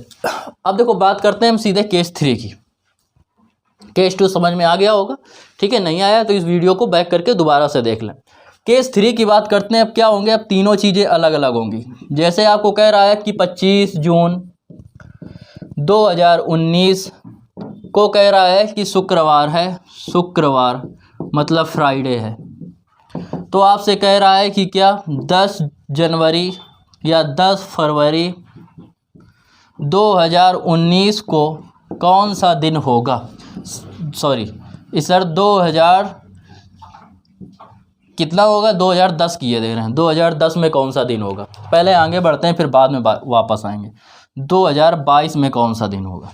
अब देखो बात करते हैं हम सीधे केस 3 की। केस 2 समझ में आ गया होगा, ठीक है, नहीं आया तो इस वीडियो को बैक करके दोबारा से देख लें। केस 3 की बात करते हैं। अब क्या होंगे, अब तीनों चीज़ें अलग अलग होंगी। जैसे आपको कह रहा है कि 25 जून 2019 को कह रहा है कि शुक्रवार है, शुक्रवार मतलब फ्राइडे है। तो आपसे कह रहा है कि क्या 10 जनवरी या 10 फरवरी 2019 को कौन सा दिन होगा। सॉरी सर, 2000 कितना होगा, 2010 की ये दे रहे हैं, 2010 में कौन सा दिन होगा। पहले आगे बढ़ते हैं, फिर बाद में वापस आएंगे। 2022 में कौन सा दिन होगा।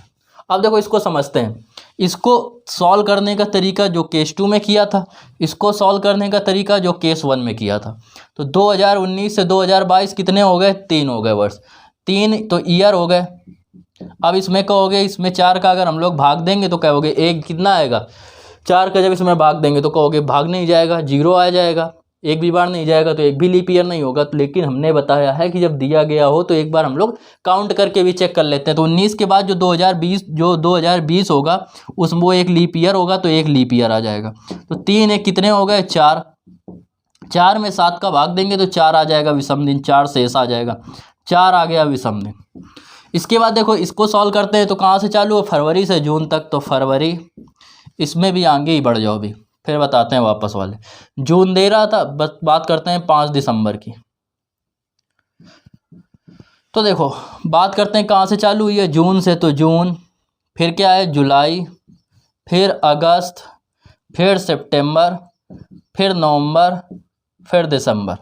अब देखो इसको समझते हैं। इसको सॉल्व करने का तरीका जो केस 2 में किया था, इसको सॉल्व करने का तरीका जो केस 1 में किया था। तो 2019 से 2022 कितने हो गए? 3 हो गए वर्ष, 3 तो ईयर हो गए। अब इसमें कहोगे इसमें 4 का अगर हम लोग भाग देंगे तो कहोगे एक कितना आएगा? 4 का जब इसमें भाग देंगे तो कहोगे भाग नहीं जाएगा, 0 आ जाएगा, एक भी बार नहीं जाएगा, तो एक भी लीप ईयर नहीं होगा। तो लेकिन हमने बताया है कि जब दिया गया हो तो एक बार हम लोग काउंट करके भी चेक कर लेते हैं। तो 19 के बाद जो 2020 होगा उसमें वो एक लीप ईयर होगा, तो एक लीप ईयर आ जाएगा। तो 3 एक कितने हो गए? 4। 4 में 7 का भाग देंगे तो 4 आ जाएगा विषम दिन, 4 शेष आ जाएगा, 4 आ गया विषम दिन। इसके बाद देखो इसको सॉल्व करते हैं तो कहाँ से चालू हो? फरवरी से जून तक। तो फरवरी, इसमें भी आगे ही बढ़ जाओ भी, फिर बताते हैं वापस वाले। जून दे रहा था, बस बात करते हैं 5 दिसंबर की। तो देखो बात करते हैं कहाँ से चालू हुई है? जून से। तो जून, फिर क्या है? जुलाई, फिर अगस्त, फिर सितंबर, फिर नवंबर, फिर दिसंबर।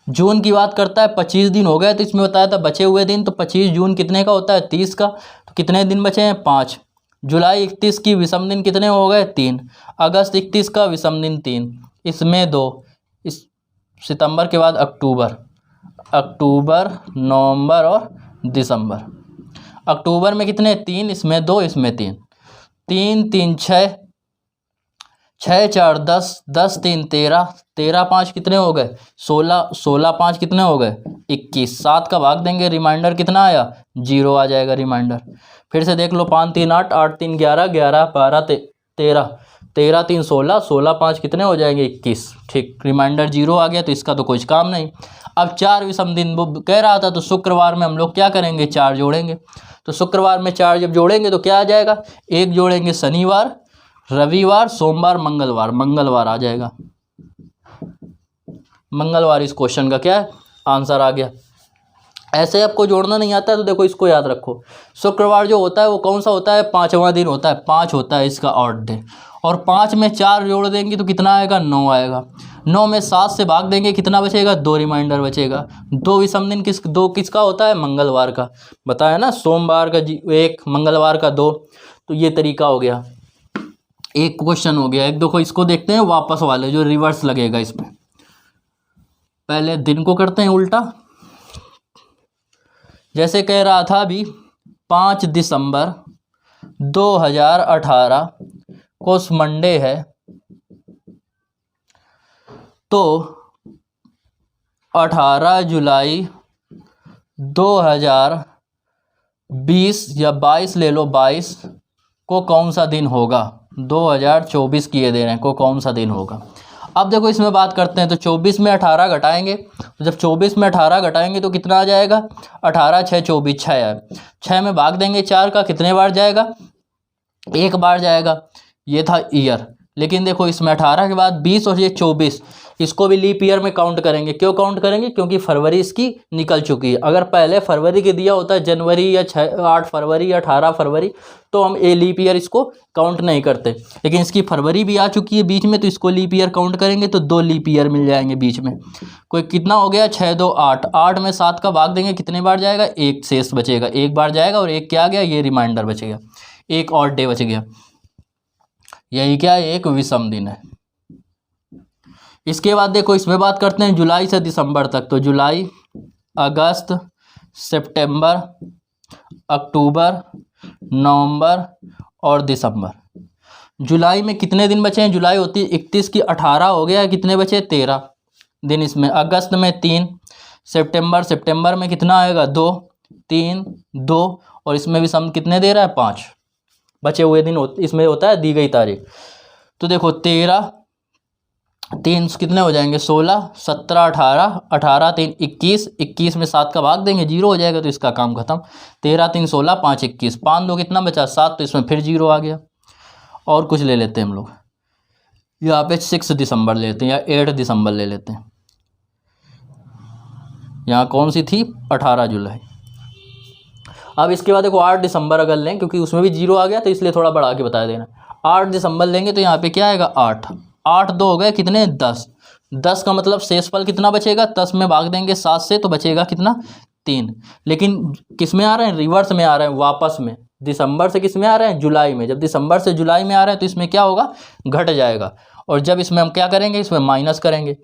जून की बात करता है 25 दिन हो गए, तो इसमें बताया था बचे हुए दिन। तो 25 जून कितने का होता है? 30 का। तो कितने दिन बचे हैं? 5। जुलाई 31 की विषम दिन कितने हो गए? 3। अगस्त 31 का विषम दिन 3, इसमें 2। इस सितंबर के बाद अक्टूबर, नवंबर और दिसंबर। अक्टूबर में कितने? 3, इसमें 2, इसमें 3। 3 3 6, 6 4 10, 10 3 13, 13 5 कितने हो गए? 16, 16 5 कितने हो गए? 21। 7 का भाग देंगे, रिमाइंडर कितना आया? 0 आ जाएगा रिमाइंडर। फिर से देख लो, 5 3 8, 8 3 11, 11 12 13, 13 3 16, 16 5 कितने हो जाएंगे? 21। ठीक, रिमाइंडर 0 आ गया, तो इसका तो कुछ काम नहीं। अब 4 विषम दिन वो कह रहा था, तो शुक्रवार में हम लोग क्या करेंगे? 4 जोड़ेंगे। तो शुक्रवार में 4 जब जोड़ेंगे तो क्या आ जाएगा? 1 जोड़ेंगे शनिवार, रविवार, सोमवार, मंगलवार, मंगलवार आ जाएगा। मंगलवार इस क्वेश्चन का क्या है? आंसर आ गया। ऐसे आपको जोड़ना नहीं आता है तो देखो इसको याद रखो। शुक्रवार जो होता है वो कौन सा होता है? 5वां दिन होता है, 5 होता है इसका ऑड डे। और 5 में 4 जोड़ देंगे तो कितना आएगा? 9 आएगा। 9 में 7 से भाग देंगे, कितना बचेगा? 2 रिमाइंडर बचेगा। 2 विषम दिन किसका होता है? मंगलवार का। बताया ना, सोमवार का 1, मंगलवार का 2। तो ये तरीका हो गया, एक क्वेश्चन हो गया। एक देखो इसको देखते हैं वापस वाले, जो रिवर्स लगेगा इसमें। पहले दिन को करते हैं उल्टा। जैसे कह रहा था अभी 5 दिसंबर 2018 को मंडे है, तो 18 जुलाई 2020 या 22 ले लो, 22 को कौन सा दिन होगा? 2024 किए दे रहे हैं, को कौन सा दिन होगा? अब देखो इसमें बात करते हैं। तो 24 में 18 घटाएंगे, तो जब 24 में 18 घटाएंगे तो कितना आ जाएगा? 18 6 24, 6 है। 6 में भाग देंगे 4 का, कितने बार जाएगा? 1 बार जाएगा। ये था ईयर। लेकिन देखो इसमें 18 के बाद 20 और ये 24, इसको भी लीप ईयर में काउंट करेंगे। क्यों काउंट करेंगे? क्योंकि फरवरी इसकी निकल चुकी है। अगर पहले फरवरी के दिया होता है, जनवरी या 8 फरवरी या 18 फरवरी, तो हम ए लीप ईयर इसको काउंट नहीं करते। लेकिन इसकी फरवरी भी आ चुकी है बीच में, तो इसको लीप ईयर काउंट करेंगे तो 2 लीप ईयर मिल जाएंगे बीच में। कोई कितना हो गया? 6 2 8, 8 में 7 का भाग देंगे, कितने बार जाएगा? 1 शेष बचेगा, 1 बार जाएगा। और 1 क्या आ गया? ये रिमाइंडर बचेगा, एक और डे बच गया। यही क्या है? एक विषम दिन है। इसके बाद देखो इसमें बात करते हैं जुलाई से दिसंबर तक। तो जुलाई, अगस्त, सितंबर, अक्टूबर, नवंबर और दिसंबर। जुलाई में कितने दिन बचे हैं? जुलाई होती है 31 की, 18 हो गया, कितने बचे? 13 दिन इसमें। अगस्त में 3, सितंबर में कितना आएगा? 2 3 2, और इसमें भी सम कितने दे रहा है? 5 बचे हुए दिन इसमें होता है दी गई तारीख। तो देखो 13 3 कितने हो जाएंगे? 16 17 18, 18 3 21, 21 में 7 का भाग देंगे, 0 हो जाएगा, तो इसका काम खत्म। 13 3 16, 5 21, 5 2 कितना बचा? 7, तो इसमें फिर 0 आ गया। और कुछ ले लेते हैं हम लोग, यहाँ पे 6 दिसंबर ले लेते हैं या 8 दिसंबर ले लेते हैं। यहाँ कौन सी थी? 18 जुलाई। अब इसके बाद देखो 8 दिसंबर अगर लें, क्योंकि उसमें भी 0 आ गया तो इसलिए थोड़ा बढ़ा के बता देना। 8 दिसंबर लेंगे तो यहाँ पे क्या आएगा? 8 8 2 हो गए, कितने? 10 10 का मतलब शेषफल कितना बचेगा? 10 में भाग देंगे 7 से, तो बचेगा कितना? 3। लेकिन किस में आ रहे हैं? रिवर्स में आ रहे हैं, वापस में। दिसंबर से किस में आ रहे हैं, जुलाई में। जब दिसंबर से जुलाई में आ रहे हैं तो इसमें क्या होगा, घट जाएगा। और जब इसमें हम क्या करेंगे, इसमें माइनस करेंगे।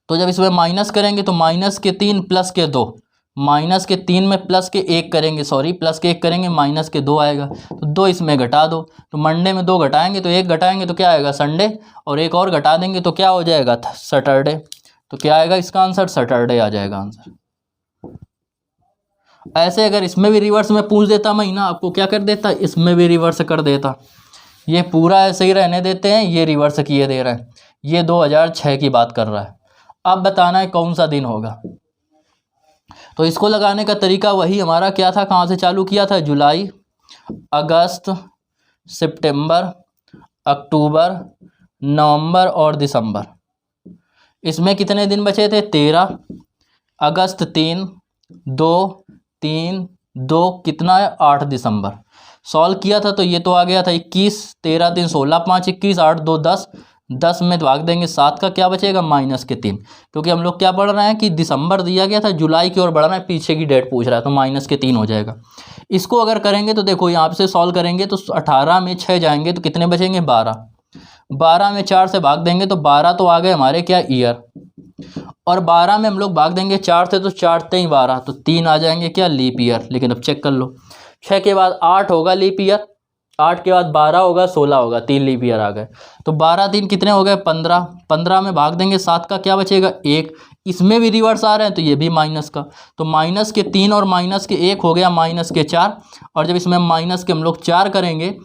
तो जब इसमें माइनस करेंगे तो -3 +2, -3 में +1 करेंगे, सॉरी +1 करेंगे, -2 आएगा। तो 2 इसमें घटा दो, तो मंडे में 2 घटाएंगे तो 1 घटाएंगे तो क्या आएगा, संडे, और 1 और घटा देंगे तो क्या हो जाएगा, सैटरडे। तो क्या आएगा इसका आंसर, सैटरडे आ जाएगा आंसर। ऐसे अगर इसमें भी रिवर्स में पूछ देता महीना, आपको क्या कर देता, इसमें भी रिवर्स कर देता। ये पूरा ऐसे ही रहने देते हैं, ये रिवर्स किए दे रहा है। ये 2006 की बात कर रहा है। अब बताना है कौन सा दिन होगा। तो इसको लगाने का तरीका वही हमारा क्या था, कहाँ से चालू किया था, जुलाई, अगस्त, सितंबर, अक्टूबर, नवंबर और दिसंबर। इसमें कितने दिन बचे थे, 13, अगस्त 3, 2 कितना है, 8 दिसंबर। सॉल्व किया था तो ये तो आ गया था 21, 13 3 16, 5 21, 8 2 10, 10 में भाग देंगे 7 का क्या बचेगा, -3, क्योंकि हम लोग क्या पढ़ रहे हैं कि दिसंबर दिया गया था, जुलाई की ओर बढ़ रहा है, पीछे की डेट पूछ रहा है, तो -3 हो जाएगा। इसको अगर करेंगे तो देखो यहाँ से सॉल्व करेंगे तो 18 में 6 जाएंगे तो कितने बचेंगे, 12, 12 में 4 से भाग देंगे तो 12 तो आ गए हमारे क्या, ईयर, और 12 में हम लोग भाग देंगे 4 से तो 4 3 12, तो 3 आ जाएंगे क्या, लीप ईयर। लेकिन अब चेक कर लो, 6 के बाद 8 होगा लीप ईयर, 8 के बाद 12 होगा, 16 होगा, 3 लीप ईयर आ गए। तो 12 3 कितने हो गए, 15, 15 में भाग देंगे 7 का क्या बचेगा, 1। इसमें भी रिवर्स आ रहे हैं तो ये भी माइनस का, तो -3 और -1 हो गया -4। और जब इसमें माइनस के हम लोग 4 करेंगे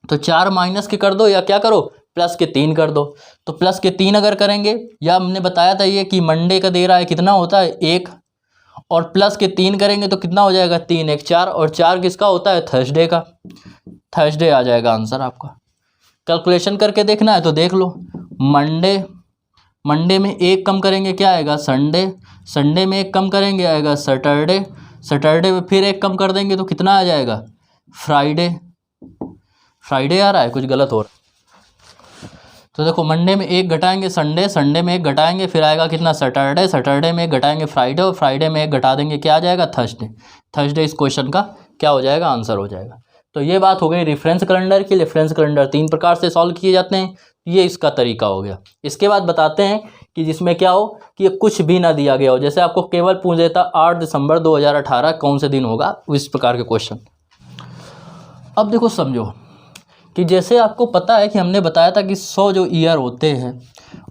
तो 4 माइनस के कर दो या क्या करो, +3 कर दो। तो +3 अगर करेंगे, या हमने बताया था ये कि मंडे का दे रहा है कितना होता है, 1, और +3 करेंगे तो कितना हो जाएगा, 3 1 4, और 4 किसका होता है, थर्सडे का। थर्सडे आ जाएगा आंसर आपका। कैलकुलेशन करके देखना है तो देख लो, मंडे में 1 कम करेंगे क्या आएगा, संडे, संडे में 1 कम करेंगे आएगा सैटरडे, सैटरडे में फिर 1 कम कर देंगे तो कितना आ जाएगा, फ्राइडे। फ्राइडे आ रहा है, कुछ गलत हो रहा है। तो देखो मंडे में 1 घटाएंगे संडे, संडे में 1 घटाएंगे फिर आएगा कितना, सैटरडे, सैटरडे में 1 घटाएंगे फ्राइडे, और फ्राइडे में 1 घटा देंगे क्या आ जाएगा, थर्सडे। थर्सडे इस क्वेश्चन का क्या हो जाएगा, आंसर हो जाएगा। तो ये बात हो गई रेफरेंस कैलेंडर की। रेफरेंस कैलेंडर 3 प्रकार से सॉल्व किए जाते हैं, ये इसका तरीका हो गया। इसके बाद बताते हैं कि जिसमें क्या हो कि ये कुछ भी ना दिया गया हो, जैसे आपको केवल पूछ देता 8 दिसंबर 2018 कौन से दिन होगा, इस प्रकार के क्वेश्चन। अब देखो समझो कि जैसे आपको पता है कि हमने बताया था कि 100 जो ईयर होते हैं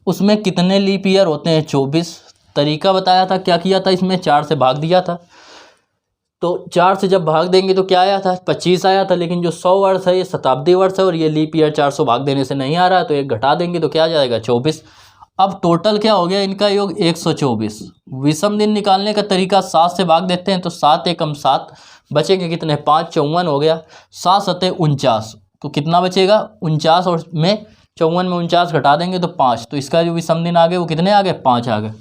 उसमें कितने लीप ईयर होते हैं, 24। तरीका बताया था, क्या किया था, इसमें 4 से भाग दिया था। तो 4 से जब भाग देंगे तो क्या आया था, 25 आया था। लेकिन जो 100 वर्ष है ये शताब्दी वर्ष है और ये लीप ईयर 400 भाग देने से नहीं आ रहा है, तो 1 घटा देंगे तो क्या आ जाएगा, 24। अब टोटल क्या हो गया इनका योग, 124। विषम दिन निकालने का तरीका 7 से भाग देते हैं, तो 7 एकम 7, बचेंगे कितने, 5 54 हो गया, 7 सते 49, तो कितना बचेगा 49, और में 54 में 49 घटा देंगे तो 5, तो इसका जो विषम दिन आ गए वो कितने आ गए, 5 आ गए।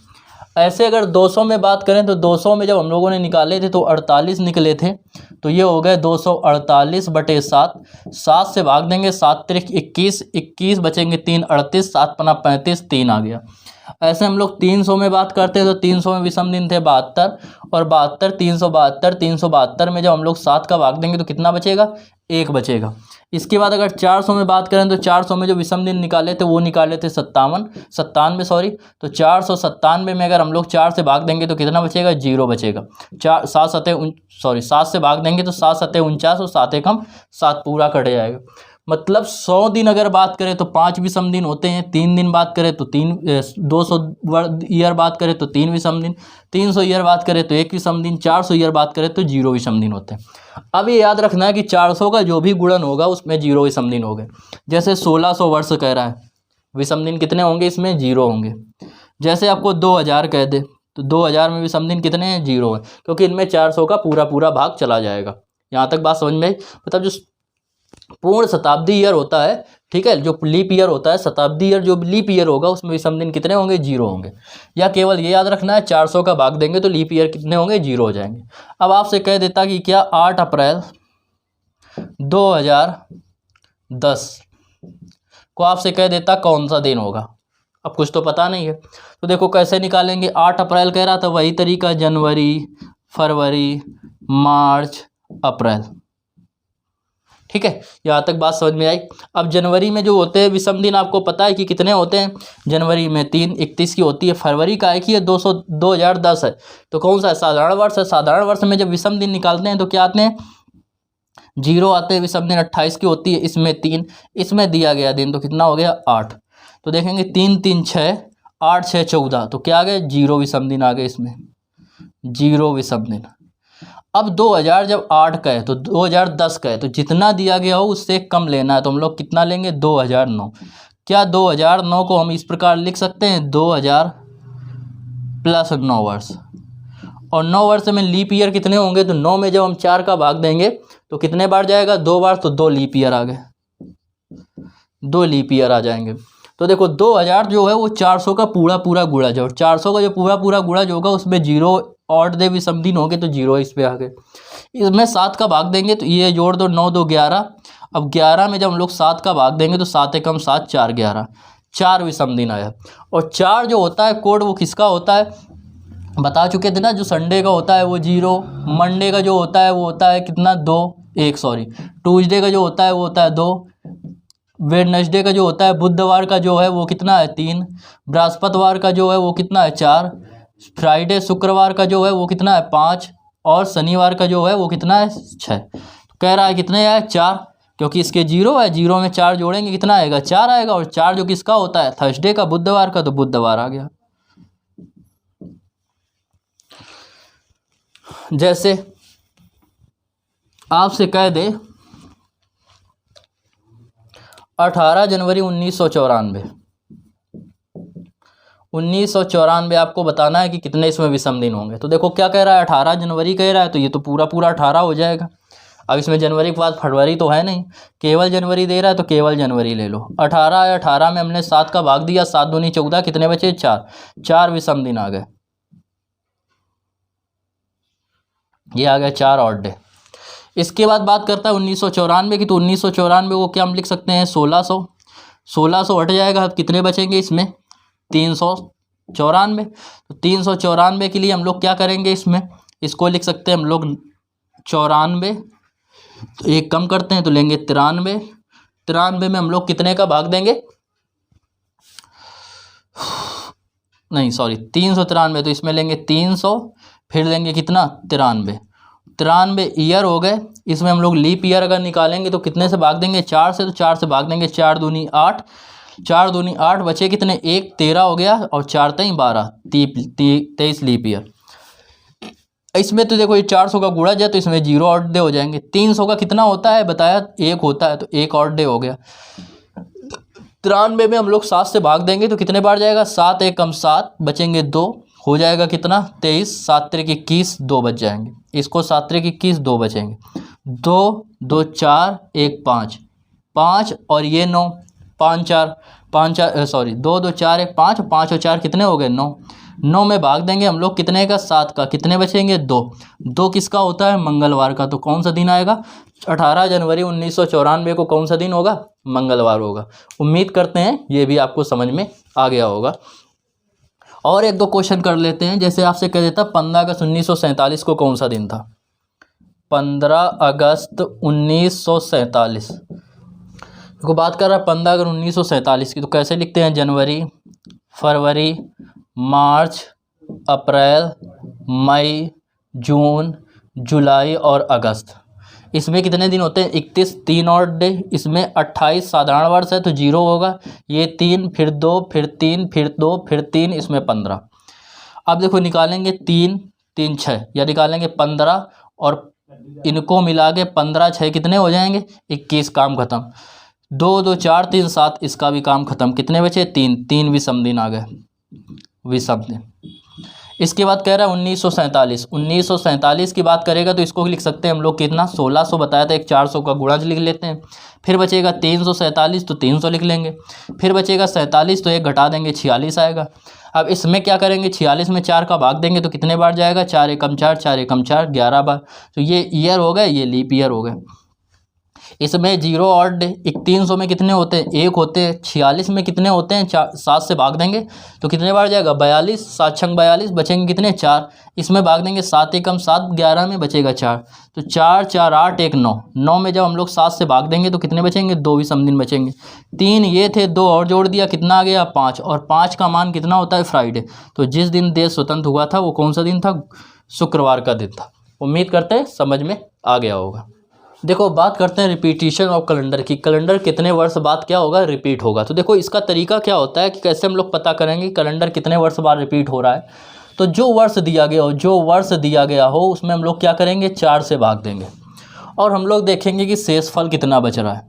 ऐसे अगर 200 में बात करें तो 200 में जब हम लोगों ने निकाले थे तो 48 निकले थे, तो ये हो गए 248/7। 7 से भाग देंगे, 7 त्रिक 21, 21 बचेंगे 3 38, 7 पना 35, 3 आ गया। ऐसे हम लोग 300 में बात करते हैं तो 300 में विषम दिन थे 72, और 72 372, 372 में जब हम लोग 7 का भाग देंगे तो कितना बचेगा, 1 बचेगा। इसके बाद अगर 400 में बात करें तो 400 में जो विषम दिन निकाले थे वो निकाले थे 97 सॉरी, तो 497 में अगर हम लोग 4 से भाग देंगे तो कितना बचेगा, 0 बचेगा। 7 से भाग देंगे तो 7 सते 49, और 7 एकम 7 पूरा कट जाएगा। मतलब 100 दिन अगर बात करें तो 5 विषम दिन होते हैं, 3 दिन बात करें तो 200 ईयर बात करें तो 3 विषम दिन, 300 ईयर बात करें तो 1 विषम दिन, 400 ईयर बात करें तो 0 विषम दिन होते हैं। अब ये याद रखना है कि 400 का जो भी गुणन होगा उसमें 0 विषम दिन होंगे। जैसे 1600 वर्ष कह रहा है, विषम दिन कितने होंगे, इसमें 0 होंगे। जैसे आपको 2000 कह दे तो 2000 में विषम दिन कितने हैं, 0 है, क्योंकि इनमें 400 का पूरा भाग चला जाएगा। यहाँ तक बात समझ में आई। मतलब जो पूर्ण शताब्दी ईयर होता है, ठीक है, जो लीप ईयर होता है, शताब्दी ईयर जो लीप ईयर होगा उसमें विषम दिन कितने होंगे, 0 होंगे। या केवल ये याद रखना है 400 का भाग देंगे तो लीप ईयर कितने होंगे, 0 हो जाएंगे। अब आपसे कह देता कि क्या 8 अप्रैल 2010 को आपसे कह देता कौन सा दिन होगा। अब कुछ तो पता नहीं है, तो देखो कैसे निकालेंगे। 8 अप्रैल कह रहा था, वही तरीका, जनवरी, फरवरी, मार्च, अप्रैल। ठीक है, यहाँ तक बात समझ में आई। अब जनवरी में जो होते हैं विषम दिन आपको पता है कि कितने होते हैं। जनवरी में 3, 31 की होती है। फरवरी का एक ही है, 2010 है। तो कौन सा है? साधारण वर्ष है। साधारण वर्ष में जब विषम दिन निकालते हैं तो क्या आते हैं? 0 आते हैं। विषम दिन 28 की होती है, इसमें 3, इसमें दिया गया दिन तो कितना हो गया? 8। तो देखेंगे 3, 3, 6, 8, 6, 14, तो क्या आ गए? 0 विषम दिन आ गए इसमें, 0 विषम दिन। अब 2000 जब 8 का है तो 2010 का है, तो जितना दिया गया हो उससे कम लेना है। तो हम लोग कितना लेंगे? 2009। क्या 2009 को हम इस प्रकार लिख सकते हैं? 2000 प्लस 9 वर्ष। और 9 वर्ष में लीप ईयर कितने होंगे? तो 9 में जब हम 4 का भाग देंगे तो कितने बार जाएगा? 2 बार। तो 2 लीप ईयर आ गए, 2 लीप ईयर आ जाएंगे। तो देखो 2000 जो है वो 400 का पूरा पूरा गुणा जो 400 का जो पूरा पूरा गुणा जो होगा उसमें 0 ऑड दे विषम दिन होंगे तो 0 इस पे आ गए। इसमें 7 का भाग देंगे तो ये जोड़ दो, 9 2 11। अब 11 में जब हम लोग 7 का भाग देंगे तो 7 एकम 7, 4 11, 4 विषम दिन आया। और 4 जो होता है कोड वो किसका होता है? बता चुके थे ना, जो संडे का होता है वो 0, मंडे का जो होता है वो होता है कितना? 2, 1 सॉरी, ट्यूसडे का जो होता है वो होता है 2, वेडनेसडे का जो होता है बुधवार का जो है वो कितना है? 3, बृहस्पतिवार का जो है वो कितना है? 4, फ्राइडे शुक्रवार का जो है वो कितना है? 5, और शनिवार का जो है वो कितना है? 6। तो कह रहा है कितने आए? 4, क्योंकि इसके 0 है, 0 में 4 जोड़ेंगे कितना आएगा? 4 आएगा। और 4 जो किसका होता है? थर्सडे का, बुधवार का, तो बुधवार आ गया। जैसे आपसे कह दे 18 जनवरी 1994, 1994 आपको बताना है कि कितने इसमें विषम दिन होंगे। तो देखो क्या कह रहा है? 18 जनवरी कह रहा है, तो ये तो पूरा पूरा 18 हो जाएगा। अब इसमें जनवरी के बाद फरवरी तो है नहीं, केवल जनवरी दे रहा है तो केवल जनवरी ले लो। 18 है, 18 में हमने 7 का भाग दिया, 7 दूनी 14, कितने बचे? 4, 4 विषम दिन आ गए। ये आ गया 4 ऑड डे। इसके बाद बात करता है 1994 की। तो 1994 को क्या हम लिख सकते हैं? 1600, 1600 हट जाएगा। अब कितने बचेंगे इसमें? 394। तो 394 के लिए हम लोग क्या करेंगे? इसमें इसको लिख सकते हैं हम लोग 94, तो एक कम करते हैं तो लेंगे 93। 93 में हम लोग कितने का भाग देंगे? नहीं सॉरी, 393, तो इसमें लेंगे 300, फिर लेंगे कितना? 93। 93 ईयर हो गए। इसमें हम लोग लीप ईयर अगर निकालेंगे तो कितने से भाग देंगे? 4 से। तो 4 से भाग देंगे, 4 दूनी 8, 4 दूनी 8, बचे कितने? 1, 13 हो गया, और 4 3 12, 23 लीप ईयर। इसमें तो देखो ये 400 का गुणा जाए तो इसमें 0 ऑड डे हो जाएंगे। 300 का कितना होता है बताया? 1 होता है, तो 1 ऑड डे हो गया। 93 में हम लोग 7 से भाग देंगे तो कितने बार जाएगा? 7 एकम 7, बचेंगे 2, हो जाएगा कितना? 23, 7 3 21, 2 बच जाएंगे। इसको 7 3 21, 2 बचेंगे। 2 2 4 1 5, 5 और ये 9, 5 4 5 4 सॉरी 2 2 4 1 5, 5 और 4 कितने हो गए? 9। 9 में भाग देंगे हम लोग कितने का? 7 का, कितने बचेंगे? 2। 2 किसका होता है? मंगलवार का। तो कौन सा दिन आएगा? 18 जनवरी 1994 को कौन सा दिन होगा? मंगलवार होगा। उम्मीद करते हैं ये भी आपको समझ में आ गया होगा। और एक दो क्वेश्चन कर लेते हैं। जैसे आपसे कह देता 15 अगस्त 1947 को कौन सा दिन था? 15 अगस्त 1947 को बात कर रहा है। 15 अगस्त 1947 की, तो कैसे लिखते हैं? जनवरी, फरवरी, मार्च, अप्रैल, मई, जून, जुलाई और अगस्त। इसमें कितने दिन होते हैं? 31, 3 ऑड डे। इसमें 28 साधारण वर्ष है तो 0 होगा। ये 3, फिर 2, फिर 3, फिर 2, फिर 3, इसमें 15। अब देखो निकालेंगे 3 3 6, या निकालेंगे 15 और इनको मिला के 15 6 कितने हो जाएंगे? 21, काम खत्म। 2 2 4 3 7, इसका भी काम खत्म। कितने बचे? 3, 3 विषम दिन आ गए, विषम दिन। इसके बाद कह रहा है 1947। 1947 की बात करेगा तो इसको लिख सकते हैं हम लोग कितना? 1600 बताया था, एक 400 का गुणा लिख लेते हैं। फिर बचेगा 347, तो 300 लिख लेंगे। फिर बचेगा 47, तो एक घटा देंगे, 46 आएगा। अब इसमें क्या करेंगे? 46 में 4 का भाग देंगे तो कितने बार जाएगा? 4 एकम 4, 4 एकम 4, 11 बार। तो ये ईयर हो गए, ये लीप ईयर हो गए। इसमें 0 और 300 में कितने होते हैं, 1 होते हैं। 46 में कितने होते हैं, 7 से भाग देंगे तो कितने बार जाएगा, 42। 7 छंग 42, बचेंगे कितने, 4। इसमें भाग देंगे 7 एकम 7, 11 में बचेगा 4। तो 4 4 8 1 9, 9 में जब हम लोग 7 से भाग देंगे तो कितने बचेंगे, 2 भी समदिन बचेंगे। 3 ये थे, 2 और जोड़ दिया, कितना आ गया, 5। और 5 का मान कितना होता है, फ्राइडे। तो जिस दिन देश स्वतंत्र हुआ था वो कौन सा दिन था, शुक्रवार का दिन था। उम्मीद करते हैं समझ में आ गया होगा। देखो बात करते हैं रिपीटिशन ऑफ कैलेंडर की। कैलेंडर कितने वर्ष बाद क्या होगा, रिपीट होगा। तो देखो इसका तरीका क्या होता है कि कैसे हम लोग पता करेंगे कैलेंडर कितने वर्ष बाद रिपीट हो रहा है। तो जो वर्ष दिया गया हो उसमें हम लोग क्या करेंगे, 4 से भाग देंगे और हम लोग देखेंगे कि शेषफल कितना बच रहा है।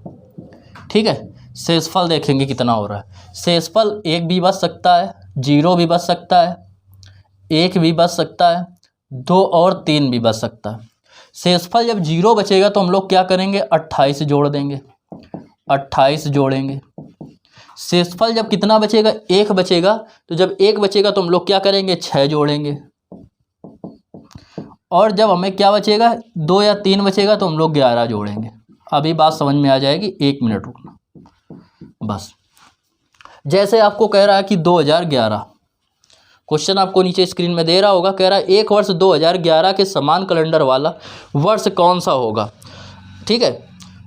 ठीक है, शेषफल देखेंगे कितना हो रहा है। शेषफल 1 भी बच सकता है, 0 भी बच सकता है, 1 भी बच सकता है, 2 और 3 भी बच सकता है। शेषफल जब 0 बचेगा तो हम लोग क्या करेंगे, 28 जोड़ देंगे, 28 जोड़ेंगे। शेषफल जब कितना बचेगा, 1 बचेगा, तो जब 1 बचेगा तो हम लोग क्या करेंगे, 6 जोड़ेंगे। और जब हमें क्या बचेगा, 2 या 3 बचेगा तो हम लोग 11 जोड़ेंगे। अभी बात समझ में आ जाएगी, 1 मिनट रुकना बस। जैसे आपको कह रहा है कि 2011, क्वेश्चन आपको नीचे स्क्रीन में दे रहा होगा, कह रहा है एक वर्ष 2011 के समान कैलेंडर वाला वर्ष कौन सा होगा। ठीक है,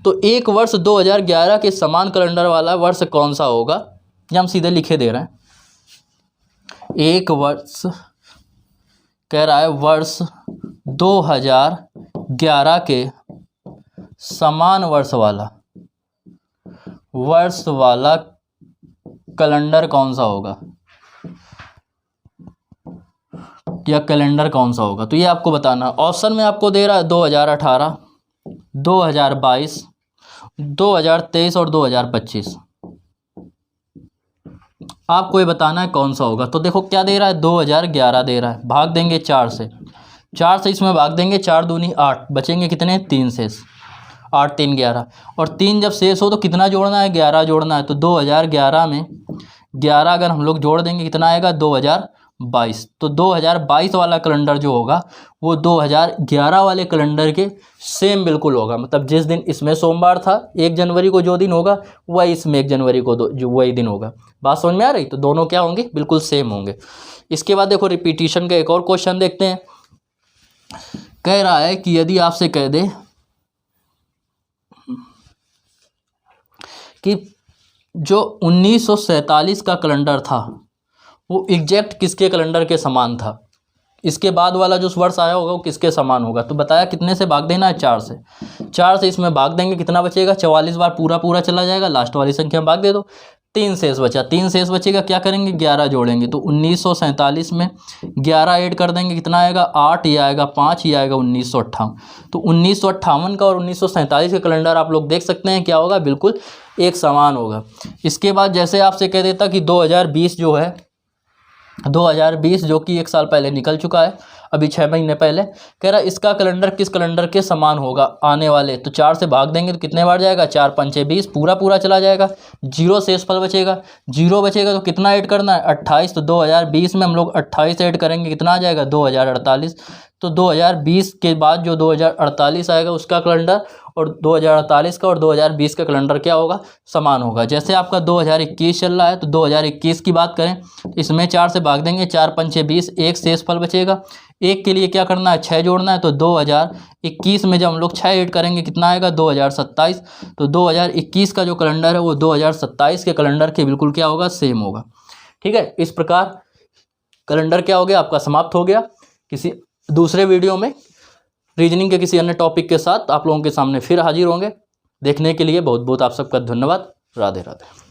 तो एक वर्ष 2011 के समान कैलेंडर वाला वर्ष कौन सा होगा, ये हम सीधे लिखे दे रहे हैं। एक वर्ष कह रहा है वर्ष 2011 के समान वर्ष वाला कैलेंडर कौन सा होगा, या कैलेंडर कौन सा होगा। तो ये आपको बताना। ऑप्शन में आपको दे रहा है 2018, 2022, 2023 और 2025। आपको ये बताना है कौन सा होगा। तो देखो क्या दे रहा है, 2011 दे रहा है, भाग देंगे 4 से, 4 से इसमें भाग देंगे, 4 दूनी 8, बचेंगे कितने, 3 शेष, 8 3 11। और 3 जब शेष हो तो कितना जोड़ना है, 11 जोड़ना है। तो 2011 में 11 अगर हम लोग जोड़ देंगे कितना आएगा, 2022। तो 2022 वाला कैलेंडर जो होगा वो 2011 वाले कैलेंडर के सेम बिल्कुल होगा। मतलब जिस दिन इसमें सोमवार था 1 जनवरी को जो दिन होगा वही इसमें 1 जनवरी को जो वही दिन होगा। बात समझ में आ रही। तो दोनों क्या होंगे, बिल्कुल सेम होंगे। इसके बाद देखो रिपीटिशन का एक और क्वेश्चन देखते हैं। कह रहा है कि यदि आपसे कह दे कि जो 1947 का कैलेंडर था वो एग्जैक्ट किसके कैलेंडर के समान था, इसके बाद वाला जो वर्ष आया होगा वो किसके समान होगा। तो बताया कितने से भाग देना है, 4 से। 4 से इसमें भाग देंगे, कितना बचेगा, 44 बार पूरा चला जाएगा, लास्ट वाली संख्या में भाग दे दो। 3 शेष बचा, 3 शेष बचेगा, क्या करेंगे, 11 जोड़ेंगे। तो 1947 में 11 ऐड कर देंगे, कितना आएगा, 8, ये आएगा 5, ये आएगा 1958। तो 1958 का और 1947 का कैलेंडर आप लोग देख सकते हैं क्या होगा, बिल्कुल एक समान होगा। इसके बाद जैसे आपसे कह देता कि 2020 जो है, 2020 जो कि 1 साल पहले निकल चुका है, अभी 6 महीने पहले, कह रहा है इसका कैलेंडर किस कैलेंडर के समान होगा आने वाले। तो 4 से भाग देंगे तो कितने बार जाएगा, 4 5 20, पूरा चला जाएगा। 0 शेषफल बचेगा, 0 बचेगा तो कितना ऐड करना है, 28। तो 2020 में हम लोग 28 ऐड करेंगे, कितना आ जाएगा, 2048। तो 2020 के बाद जो 2048 आएगा उसका कैलेंडर और 2048 का और 2020 का कैलेंडर क्या होगा, समान होगा। जैसे आपका 2021 चल रहा है तो 2021 की बात करें, इसमें 4 से भाग देंगे, 4 5 20, 1 शेषफल बचेगा। 1 के लिए क्या करना है, 6 जोड़ना है। तो 2021 में जब हम लोग 6 ऐड करेंगे कितना आएगा, 2027। तो 2021 का जो कैलेंडर है वो 2027 के कैलेंडर के बिल्कुल क्या होगा, सेम होगा। ठीक है, इस प्रकार कैलेंडर क्या हो गया, आपका समाप्त हो गया। किसी दूसरे वीडियो में रीजनिंग के किसी अन्य टॉपिक के साथ आप लोगों के सामने फिर हाजिर होंगे। देखने के लिए बहुत बहुत आप सबका धन्यवाद। राधे राधे।